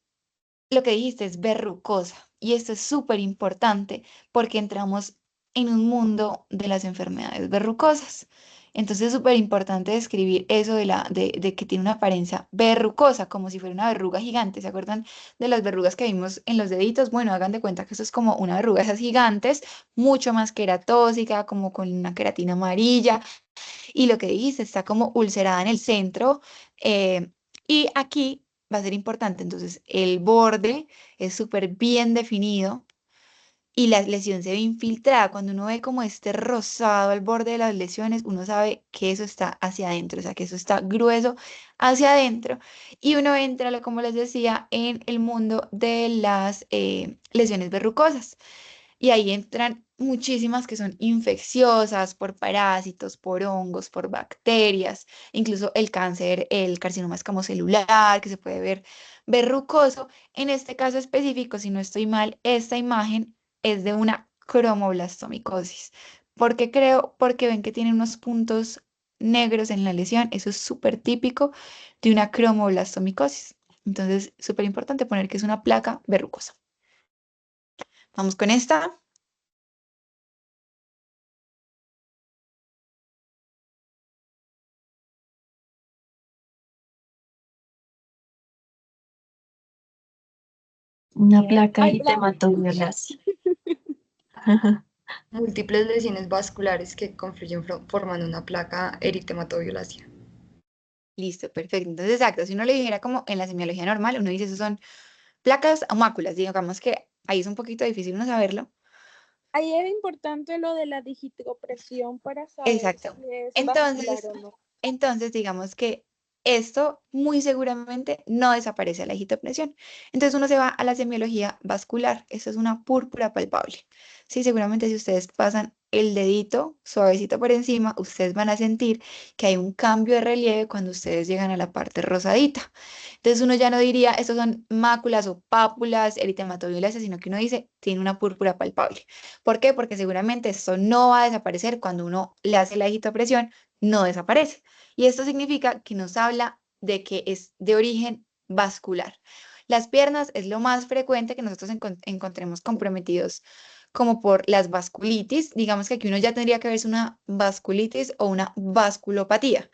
lo que dijiste es verrucosa. Y esto es súper importante porque entramos en un mundo de las enfermedades verrucosas. Entonces es súper importante describir eso de que tiene una apariencia verrucosa, como si fuera una verruga gigante. ¿Se acuerdan de las verrugas que vimos en los deditos? Bueno, hagan de cuenta que eso es como una verruga de esas gigantes, mucho más queratóxica, como con una queratina amarilla. Y lo que dijiste, está como ulcerada en el centro. Y aquí va a ser importante, entonces el borde es súper bien definido y la lesión se ve infiltrada. Cuando uno ve como este rosado al borde de las lesiones, uno sabe que eso está hacia adentro, o sea, que eso está grueso hacia adentro. Y uno entra, como les decía, en el mundo de las lesiones verrucosas. Y ahí entran muchísimas que son infecciosas por parásitos, por hongos, por bacterias, incluso el cáncer, el carcinoma escamocelular, que se puede ver verrucoso. En este caso específico, si no estoy mal, esta imagen es de una cromoblastomicosis. ¿Por qué creo? Porque ven que tiene unos puntos negros en la lesión. Eso es súper típico de una cromoblastomicosis. Entonces, súper importante poner que es una placa verrucosa. Vamos con esta. Una placa Ay, la- eritematoviolacea. Múltiples lesiones vasculares que confluyen formando una placa eritematoviolacea. Listo, perfecto. Entonces, exacto, si uno le dijera como en la semiología normal, uno dice, eso son placas o máculas, digamos que ahí es un poquito difícil no saberlo. Ahí es importante lo de la digitopresión para saber Exacto. si es vascular Entonces, o no. entonces digamos que esto muy seguramente no desaparece a la digitopresión. Entonces uno se va a la semiología vascular. Eso es una púrpura palpable. Sí, seguramente si ustedes pasan el dedito suavecito por encima, ustedes van a sentir que hay un cambio de relieve cuando ustedes llegan a la parte rosadita. Entonces uno ya no diría, estos son máculas o pápulas eritematoviolacea, sino que uno dice, tiene una púrpura palpable. ¿Por qué? Porque seguramente esto no va a desaparecer cuando uno le hace la digitopresión, no desaparece. Y esto significa que nos habla de que es de origen vascular. Las piernas es lo más frecuente que nosotros encontremos comprometidos como por las vasculitis. Digamos que aquí uno ya tendría que verse una vasculitis o una vasculopatía.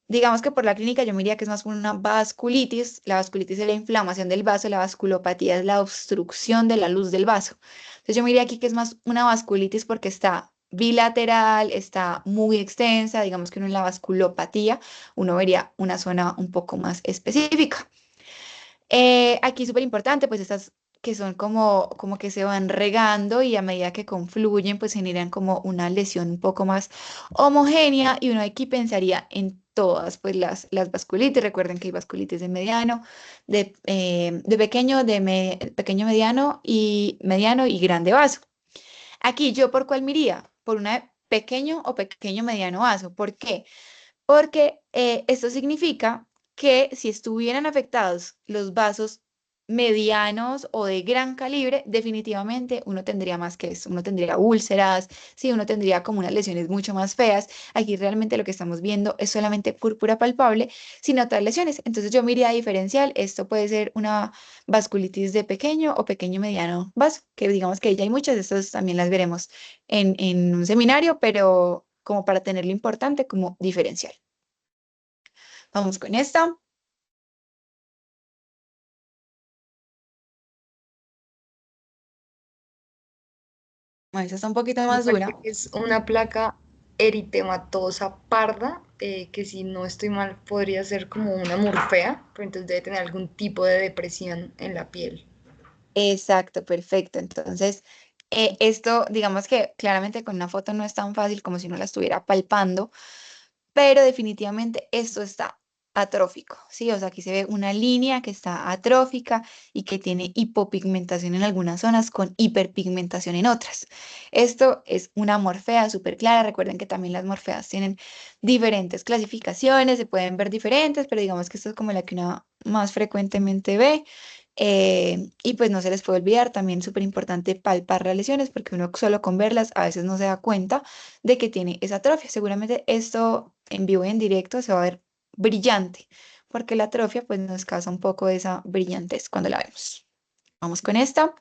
Digamos que por la clínica yo me diría que es más una vasculitis. La vasculitis es la inflamación del vaso, la vasculopatía es la obstrucción de la luz del vaso. Entonces yo me diría aquí que es más una vasculitis porque está bilateral, está muy extensa. Digamos que uno en la vasculopatía uno vería una zona un poco más específica. Aquí súper importante, pues estas que son como que se van regando y a medida que confluyen, pues generan como una lesión un poco más homogénea y uno aquí pensaría en todas pues las vasculitis. Recuerden que hay vasculitis de mediano, de pequeño, pequeño, mediano y grande vaso. Aquí yo por cuál me iría, por una de pequeño o pequeño mediano vaso. ¿Por qué? Porque esto significa que si estuvieran afectados los vasos medianos o de gran calibre, definitivamente uno tendría más que eso, uno tendría úlceras, sí, uno tendría como unas lesiones mucho más feas. Aquí realmente lo que estamos viendo es solamente púrpura palpable, sin otras lesiones. Entonces yo me iría a diferencial, esto puede ser una vasculitis de pequeño o pequeño mediano vaso, que digamos que ya hay muchas, estas también las veremos en un seminario, pero como para tenerlo importante como diferencial. Vamos con esta. Bueno, esta está un poquito Me más parece dura. que es una placa eritematosa parda, que si no estoy mal podría ser como una morfea, pero entonces debe tener algún tipo de depresión en la piel. Exacto, perfecto. Entonces, esto, digamos que claramente con una foto no es tan fácil como si uno la estuviera palpando, pero definitivamente esto está atrófico, ¿sí? O sea, aquí se ve una línea que está atrófica y que tiene hipopigmentación en algunas zonas con hiperpigmentación en otras. Esto es una morfea súper clara. Recuerden que también las morfeas tienen diferentes clasificaciones, se pueden ver diferentes, pero digamos que esta es como la que uno más frecuentemente ve. Y pues no se les puede olvidar, también súper importante palpar las lesiones porque uno solo con verlas a veces no se da cuenta de que tiene esa atrofia. Seguramente esto en vivo y en directo se va a ver brillante porque la atrofia pues nos causa un poco de esa brillantez cuando la vemos. Vamos con esta.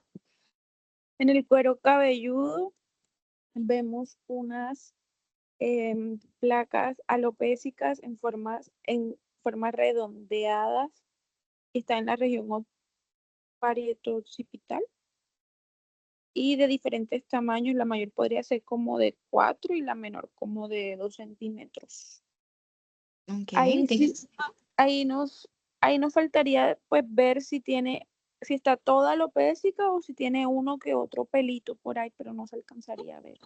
En el cuero cabelludo vemos unas placas alopécicas en formas redondeadas. Está en la región parieto-occipital y de diferentes tamaños. La mayor podría ser como de 4 y la menor como de 2 centímetros. Ok, Ahí sí, tienes- ahí nos faltaría pues ver si está toda alopécica o si tiene uno que otro pelito por ahí, pero no se alcanzaría a ver.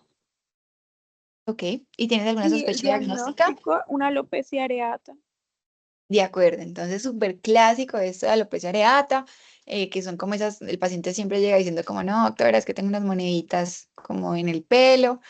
ok. ¿Y tienes alguna Y el sospecha diagnóstica? diagnóstico, una alopecia areata. De acuerdo, entonces súper clásico esto de alopecia areata, que son como esas, el paciente siempre llega diciendo como, no, doctora, es que tengo unas moneditas como en el pelo.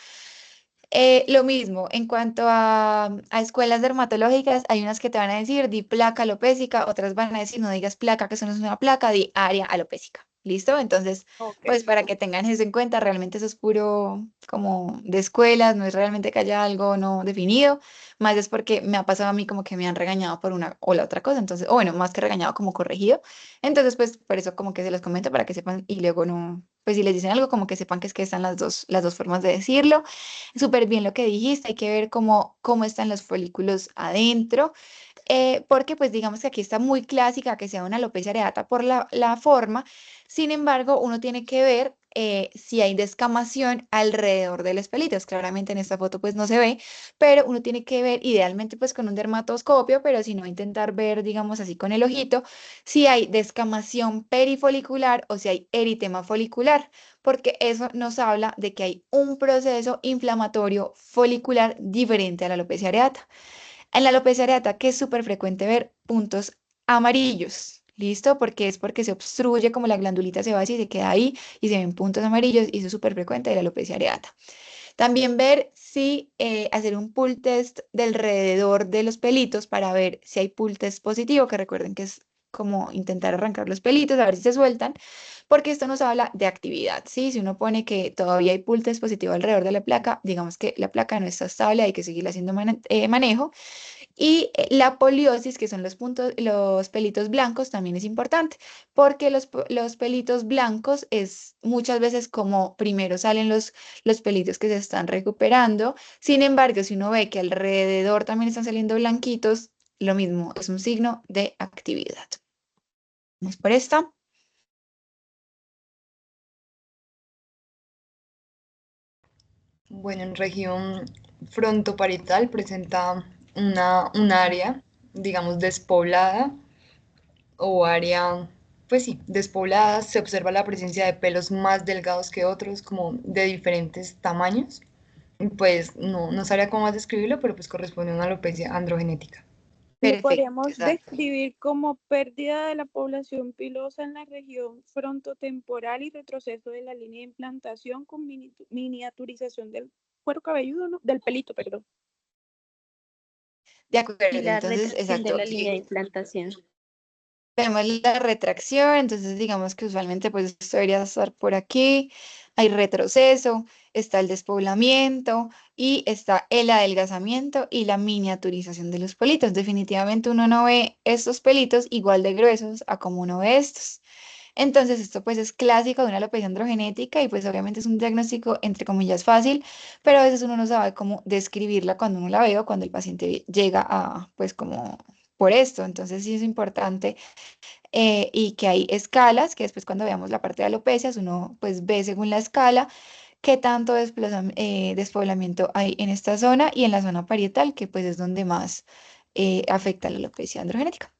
Lo mismo, en cuanto a escuelas dermatológicas, hay unas que te van a decir, di placa alopécica, otras van a decir, no digas placa, que eso no es una placa, di área alopécica. ¿Listo? Entonces, Ok. pues para que tengan eso en cuenta, realmente eso es puro como de escuelas, no es realmente que haya algo no definido, más es porque me ha pasado a mí como que me han regañado por una o la otra cosa, entonces, o bueno, más que regañado, como corregido. Entonces, pues por eso como que se los comento para que sepan y luego no, pues si les dicen algo, como que sepan que es que están las dos formas de decirlo. Súper bien lo que dijiste, hay que ver cómo están los folículos adentro, porque pues digamos que aquí está muy clásica que sea una alopecia areata por la forma. Sin embargo, uno tiene que ver si hay descamación alrededor de los pelitos. Claramente en esta foto pues no se ve, pero uno tiene que ver idealmente pues con un dermatoscopio, pero si no intentar ver, digamos así con el ojito, si hay descamación perifolicular o si hay eritema folicular, porque eso nos habla de que hay un proceso inflamatorio folicular diferente a la alopecia areata. En la alopecia areata, que es súper frecuente ver puntos amarillos, ¿listo? Porque es porque se obstruye como la glandulita sebácea y se queda ahí y se ven puntos amarillos y eso es súper frecuente de la alopecia areata. También ver si hacer un pull test del alrededor de los pelitos para ver si hay pull test positivo, que recuerden que es como intentar arrancar los pelitos, a ver si se sueltan, porque esto nos habla de actividad, ¿sí? Si uno pone que todavía hay pull test positivo alrededor de la placa, digamos que la placa no está estable, hay que seguir haciendo manejo. Y la poliosis, que son los puntos, los pelitos blancos, también es importante, porque los pelitos blancos es muchas veces como primero salen los pelitos que se están recuperando. Sin embargo, si uno ve que alrededor también están saliendo blanquitos, lo mismo, es un signo de actividad. Vamos por esta. Bueno, en región frontoparietal presenta un área, digamos, despoblada o área, pues sí, despoblada. Se observa la presencia de pelos más delgados que otros, como de diferentes tamaños. Y pues no sabría cómo más describirlo, pero pues corresponde a una alopecia androgenética. Lo Perfecto, podríamos exacto. describir como pérdida de la población pilosa en la región frontotemporal y retroceso de la línea de implantación con miniaturización del cuero cabelludo, ¿no? Del pelito, perdón. De Y acuerdo, la entonces, retracción de exacto. la línea de implantación. Vemos la retracción, entonces digamos que usualmente pues esto debería estar por aquí, hay retroceso, está el despoblamiento y está el adelgazamiento y la miniaturización de los pelitos. Definitivamente uno no ve estos pelitos igual de gruesos a como uno ve estos. Entonces esto pues es clásico de una alopecia androgenética y pues obviamente es un diagnóstico entre comillas fácil, pero a veces uno no sabe cómo describirla cuando uno la ve o cuando el paciente llega a pues como por esto. Entonces sí es importante y que hay escalas, que después cuando veamos la parte de alopecias, uno pues ve según la escala qué tanto despoblamiento hay en esta zona y en la zona parietal, que pues es donde más afecta la alopecia androgenética.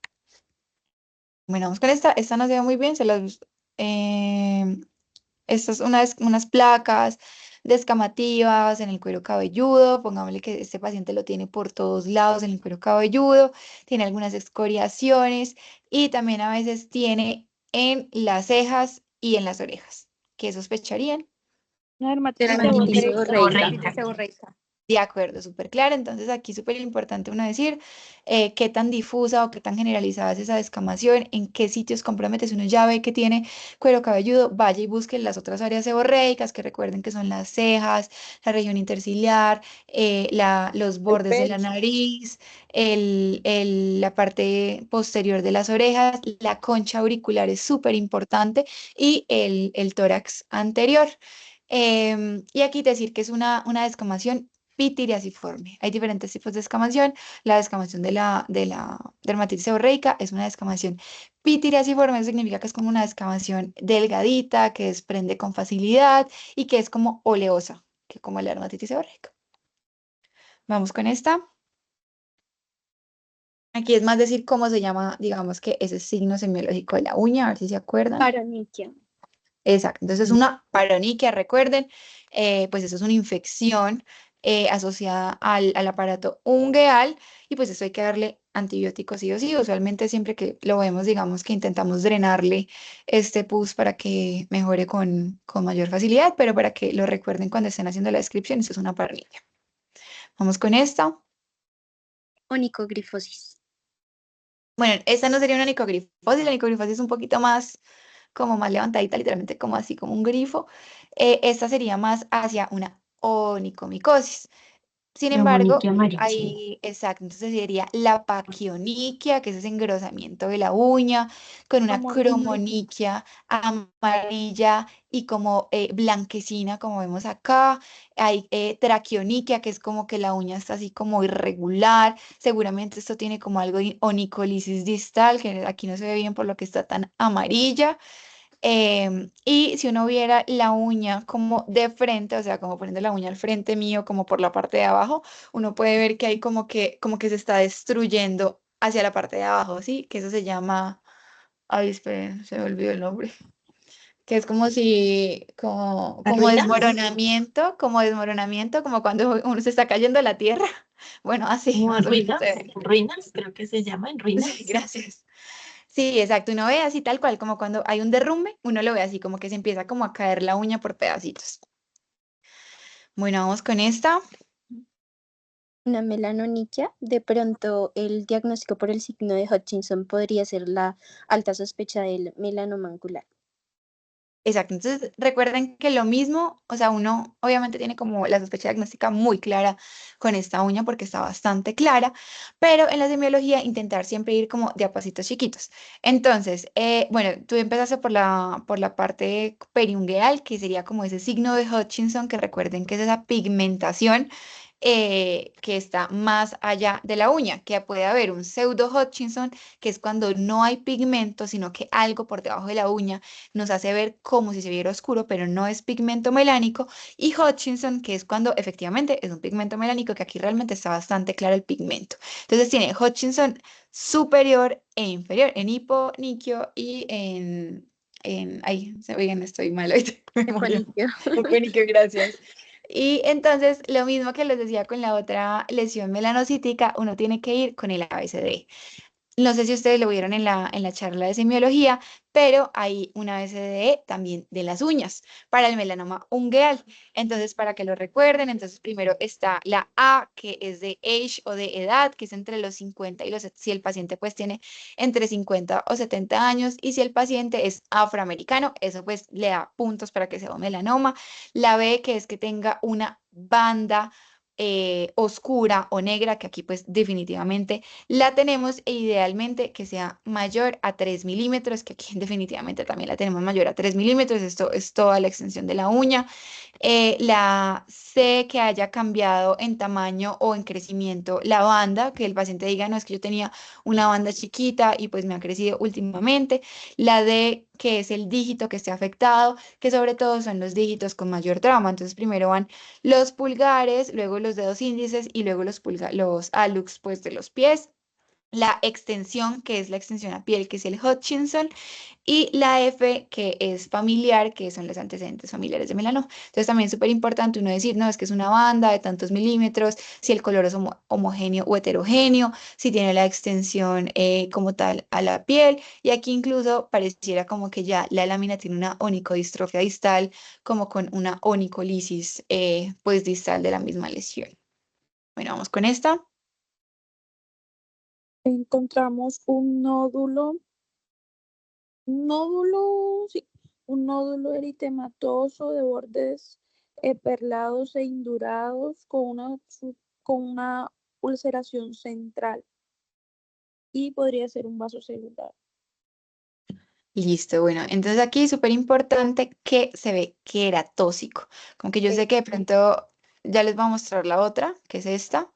Bueno, vamos con esta no se ve muy bien, eh, estas unas placas descamativas en el cuero cabelludo, pongámosle que este paciente lo tiene por todos lados en el cuero cabelludo, tiene algunas escoriaciones y también a veces tiene en las cejas y en las orejas. ¿Qué sospecharían? Una dermatitis Dermatitis seborreica. seborreica. De acuerdo, súper claro. Entonces aquí súper importante uno decir qué tan difusa o qué tan generalizada es esa descamación, en qué sitios compromete. Si uno ya ve que tiene cuero cabelludo, vaya y busque las otras áreas seborreicas, que recuerden que son las cejas, la región interciliar, los El bordes de la pecho. nariz, la parte posterior de las orejas, la concha auricular es súper importante y el tórax anterior. Y aquí decir que es una descamación pitiriasiforme. Hay diferentes tipos de descamación. La descamación de la dermatitis seborreica es una descamación pitiriasiforme, eso significa que es como una descamación delgadita, que desprende con facilidad y que es como oleosa, que como la dermatitis seborreica. Vamos con esta. Aquí es más decir cómo se llama, digamos que ese signo semiológico de la uña, a ver si se acuerdan. Paronychia. Exacto, entonces una paroniquia, recuerden, pues eso es una infección asociada al aparato ungueal y pues eso hay que darle antibióticos sí o sí. Usualmente siempre que lo vemos, digamos que intentamos drenarle este pus para que mejore con mayor facilidad, pero para que lo recuerden cuando estén haciendo la descripción, eso es una paroniquia. Vamos con esta. Onicogrifosis. Bueno, esta no sería una nicogrifosis, la nicogrifosis es un poquito más como más levantadita, literalmente como así, como un grifo. Esta sería más hacia una onicomicosis. Sin embargo, Neumoniquia amarilla. ahí, exacto, entonces sería la paquioniquia, que es ese engrosamiento de la uña, con una Como cromoniquia amarilla y como blanquecina, como vemos acá. Hay traquioniquia, que es como que la uña está así como irregular. Seguramente esto tiene como algo de onicolisis distal, que aquí no se ve bien por lo que está tan amarilla. Y si uno viera la uña como de frente, o sea, como poniendo la uña al frente mío, como por la parte de abajo, uno puede ver que hay como que se está destruyendo hacia la parte de abajo, ¿sí? Que eso se llama, ay, esperen, se me olvidó el nombre, que es como si, como ¿Ruinas? desmoronamiento, como cuando uno se está cayendo a la tierra. Bueno, así, Como más o menos. ruinas, ruinas, creo que se llama en Sí, ruinas. gracias. Sí, exacto. Uno ve así tal cual, como cuando hay un derrumbe, uno lo ve así, como que se empieza como a caer la uña por pedacitos. Bueno, vamos con esta. Una melanoniquia. De pronto, el diagnóstico por el signo de Hutchinson podría ser la alta sospecha del melanoma angular. Exacto. Entonces, recuerden que lo mismo, o sea, uno obviamente tiene como la sospecha diagnóstica muy clara con esta uña porque está bastante clara, pero en la semiología intentar siempre ir como de a pasitos chiquitos. Entonces, bueno, tú empezaste por la parte periungueal, que sería como ese signo de Hutchinson, que recuerden que es esa pigmentación que está más allá de la uña, que puede haber un pseudo Hutchinson, que es cuando no hay pigmento, sino que algo por debajo de la uña nos hace ver como si se viera oscuro, pero no es pigmento melánico, y Hutchinson, que es cuando efectivamente es un pigmento melánico, que aquí realmente está bastante claro el pigmento. Entonces tiene Hutchinson superior e inferior, en hiponiquio y ay, oigan, estoy mal hoy de memoria. Eponiquio. Hiponiquio, gracias. Y entonces, lo mismo que les decía con la otra lesión melanocítica, uno tiene que ir con el ABCD. No sé si ustedes lo vieron en la charla de semiología, pero hay una BCDE también de las uñas para el melanoma ungueal. Entonces, para que lo recuerden, entonces primero está la A, que es de age o de edad, que es entre los 50 y si el paciente pues tiene entre 50 o 70 años, y si el paciente es afroamericano, eso pues le da puntos para que sea un melanoma. La B, que es que tenga una banda oscura o negra, que aquí pues definitivamente la tenemos, e idealmente que sea mayor a 3 milímetros, que aquí definitivamente también la tenemos mayor a 3 milímetros. Esto es toda la extensión de la uña. La C, que haya cambiado en tamaño o en crecimiento la banda, que el paciente diga, no, es que yo tenía una banda chiquita y pues me ha crecido últimamente. La D, que es el dígito que esté afectado, que sobre todo son los dígitos con mayor trauma. Entonces primero van los pulgares, luego los dedos índices y luego los hallux pues de los pies. La extensión, que es la extensión a piel, que es el Hutchinson, y la F, que es familiar, que son los antecedentes familiares de melanoma. Entonces también es súper importante uno decir, no, es que es una banda de tantos milímetros, si el color es homogéneo o heterogéneo, si tiene la extensión como tal a la piel, y aquí incluso pareciera como que ya la lámina tiene una onicodistrofia distal, como con una onicolisis pues distal de la misma lesión. Bueno, vamos con esta. encontramos sí, un nódulo eritematoso de bordes perlados e indurados con una ulceración central y podría ser un vaso celular. Listo, bueno, entonces aquí súper importante que se ve que era tóxico. Como que yo sé que de pronto ya les voy a mostrar la otra, que es esta.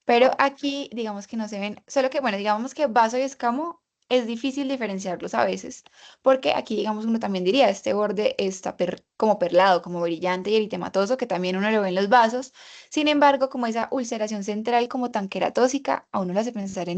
Pero aquí, digamos que no se ven, solo que, bueno, digamos que vaso y escamo es difícil diferenciarlos a veces, porque aquí, digamos, uno también diría, este borde está como perlado, como brillante y eritematoso, que también uno lo ve en los vasos. Sin embargo, como esa ulceración central como tan queratóxica, a uno le hace pensar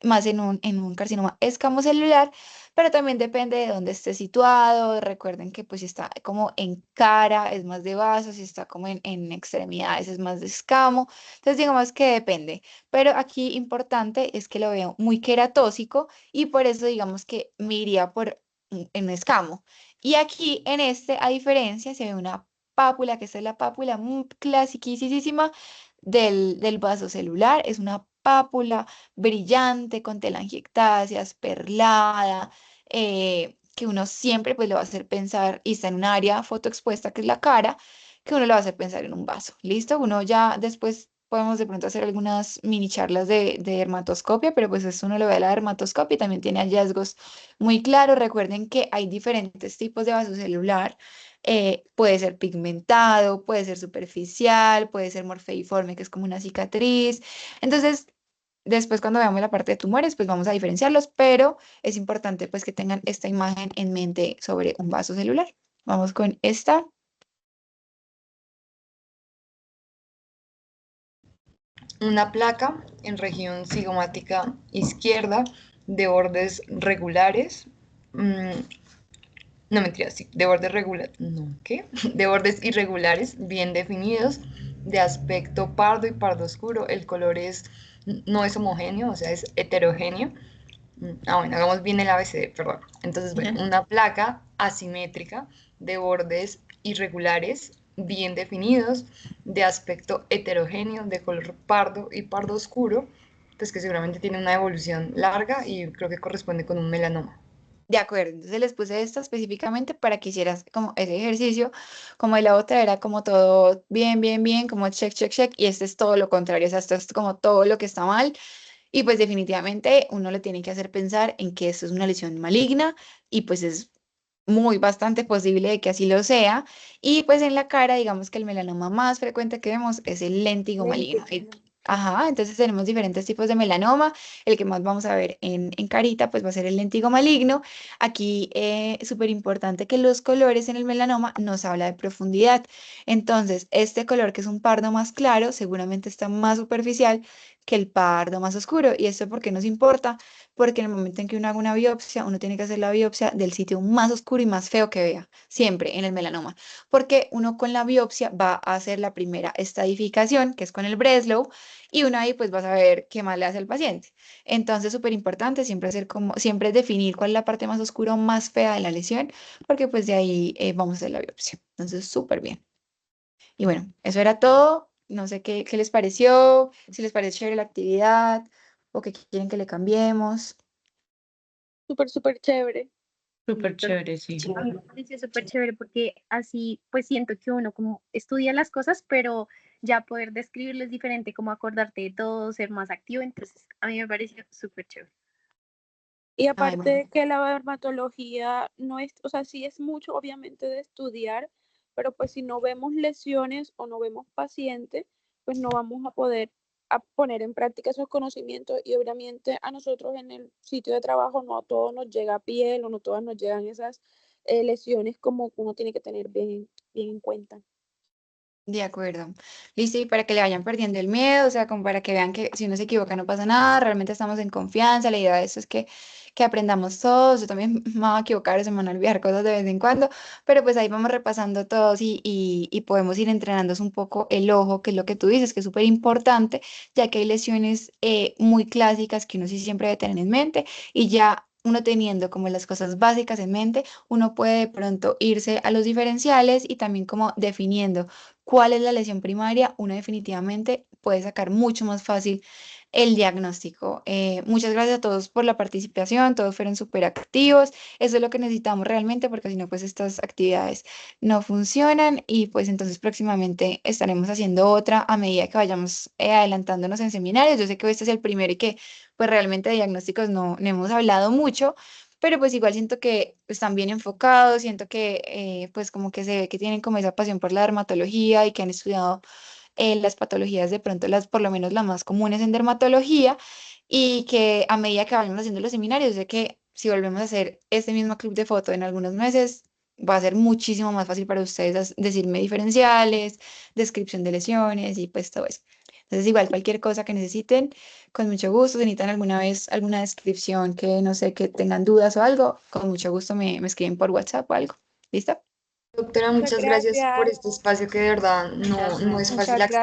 más en un carcinoma escamocelular, pero también depende de dónde esté situado. Recuerden que pues si está como en cara es más de vaso, si está como en extremidades es más de escamo. Entonces, digamos que depende, pero aquí importante es que lo veo muy queratóxico y por eso digamos que me iría por en escamo. Y aquí en este, a diferencia, se ve una pápula, que esta es la pápula muy clasiquísima del vaso celular. Es una pápula brillante con telangiectasias, perlada, que uno siempre pues le va a hacer pensar, y está en un área fotoexpuesta que es la cara, que uno lo va a hacer pensar en un vaso. ¿Listo? Uno ya después podemos de pronto hacer algunas mini charlas de dermatoscopia, pero pues eso uno lo ve a la dermatoscopia y también tiene hallazgos muy claros. Recuerden que hay diferentes tipos de vaso celular. Puede ser pigmentado, puede ser superficial, puede ser morfeiforme, que es como una cicatriz. Entonces, después cuando veamos la parte de tumores, pues vamos a diferenciarlos, pero es importante pues que tengan esta imagen en mente sobre un vaso celular. Vamos con esta. Una placa en región cigomática izquierda de bordes regulares. No, mentira, sí, de bordes regulares, no, ¿qué? De bordes irregulares, bien definidos, de aspecto pardo y pardo oscuro. El color no es homogéneo, o sea, es heterogéneo. Bueno, hagamos bien el ABCD, perdón. Entonces, bueno, una placa asimétrica de bordes irregulares, bien definidos, de aspecto heterogéneo, de color pardo y pardo oscuro, pues que seguramente tiene una evolución larga y creo que corresponde con un melanoma. De acuerdo, entonces les puse esta específicamente para que hicieras como ese ejercicio, como de la otra era como todo bien, como check, y este es todo lo contrario, o sea, esto es como todo lo que está mal, y pues definitivamente uno le tiene que hacer pensar en que esto es una lesión maligna, y pues es muy bastante posible de que así lo sea, y pues en la cara, digamos que el melanoma más frecuente que vemos es el léntigo maligno. Ajá, entonces tenemos diferentes tipos de melanoma. El que más vamos a ver en carita, pues va a ser el léntigo maligno. Aquí es súper importante que los colores en el melanoma nos habla de profundidad. Entonces, este color que es un pardo más claro, seguramente está más superficial que el pardo más oscuro. ¿Y esto por qué nos importa? Porque en el momento en que uno haga una biopsia, uno tiene que hacer la biopsia del sitio más oscuro y más feo que vea, siempre en el melanoma. Porque uno con la biopsia va a hacer la primera estadificación, que es con el Breslow, y uno ahí pues va a saber qué más le hace al paciente. Entonces, súper importante siempre hacer como, siempre definir cuál es la parte más oscura o más fea de la lesión, porque pues de ahí vamos a hacer la biopsia. Entonces, súper bien. Y bueno, eso era todo. No sé qué les pareció, si les parece chévere la actividad o que quieren que le cambiemos. Súper chévere. Súper chévere, sí. A mí me pareció súper chévere porque así pues siento que uno como estudia las cosas, pero ya poder describirlo es diferente, como acordarte de todo, ser más activo, entonces a mí me pareció súper chévere. Y Ay, aparte bueno. de que la dermatología no es, o sea, sí es mucho obviamente de estudiar, pero pues si no vemos lesiones o no vemos pacientes, pues no vamos a poder poner en práctica esos conocimientos y obviamente a nosotros en el sitio de trabajo no a todos nos llega piel o no todas nos llegan esas lesiones como uno tiene que tener bien en cuenta. De acuerdo. Listo, y para que le vayan perdiendo el miedo, o sea, como para que vean que si uno se equivoca no pasa nada, realmente estamos en confianza. La idea de eso es que aprendamos todos. Yo también me voy a equivocar, se me van a olvidar cosas de vez en cuando, pero pues ahí vamos repasando todos y podemos ir entrenándonos un poco el ojo, que es lo que tú dices, que es súper importante, ya que hay lesiones muy clásicas que uno sí siempre debe tener en mente, y ya uno teniendo como las cosas básicas en mente, uno puede de pronto irse a los diferenciales y también como definiendo cuál es la lesión primaria, uno definitivamente puede sacar mucho más fácil el diagnóstico. Muchas gracias a todos por la participación, todos fueron súper activos. Eso es lo que necesitamos realmente, porque si no, pues estas actividades no funcionan, y pues entonces próximamente estaremos haciendo otra a medida que vayamos adelantándonos en seminarios. Yo sé que este es el primero y que pues realmente de diagnósticos no hemos hablado mucho, pero pues igual siento que están bien enfocados, siento que pues como que se ve que tienen como esa pasión por la dermatología y que han estudiado las patologías de pronto las, por lo menos las más comunes en dermatología, y que a medida que vayamos haciendo los seminarios, sé que si volvemos a hacer este mismo club de foto en algunos meses, va a ser muchísimo más fácil para ustedes decirme diferenciales, descripción de lesiones y pues todo eso. Entonces, igual cualquier cosa que necesiten, con mucho gusto, si necesitan alguna vez alguna descripción que no sé, que tengan dudas o algo, con mucho gusto me escriben por WhatsApp o algo. ¿Listo? Doctora, Muchas muchas gracias por gracias. este espacio que de verdad no es Muchas fácil acceder.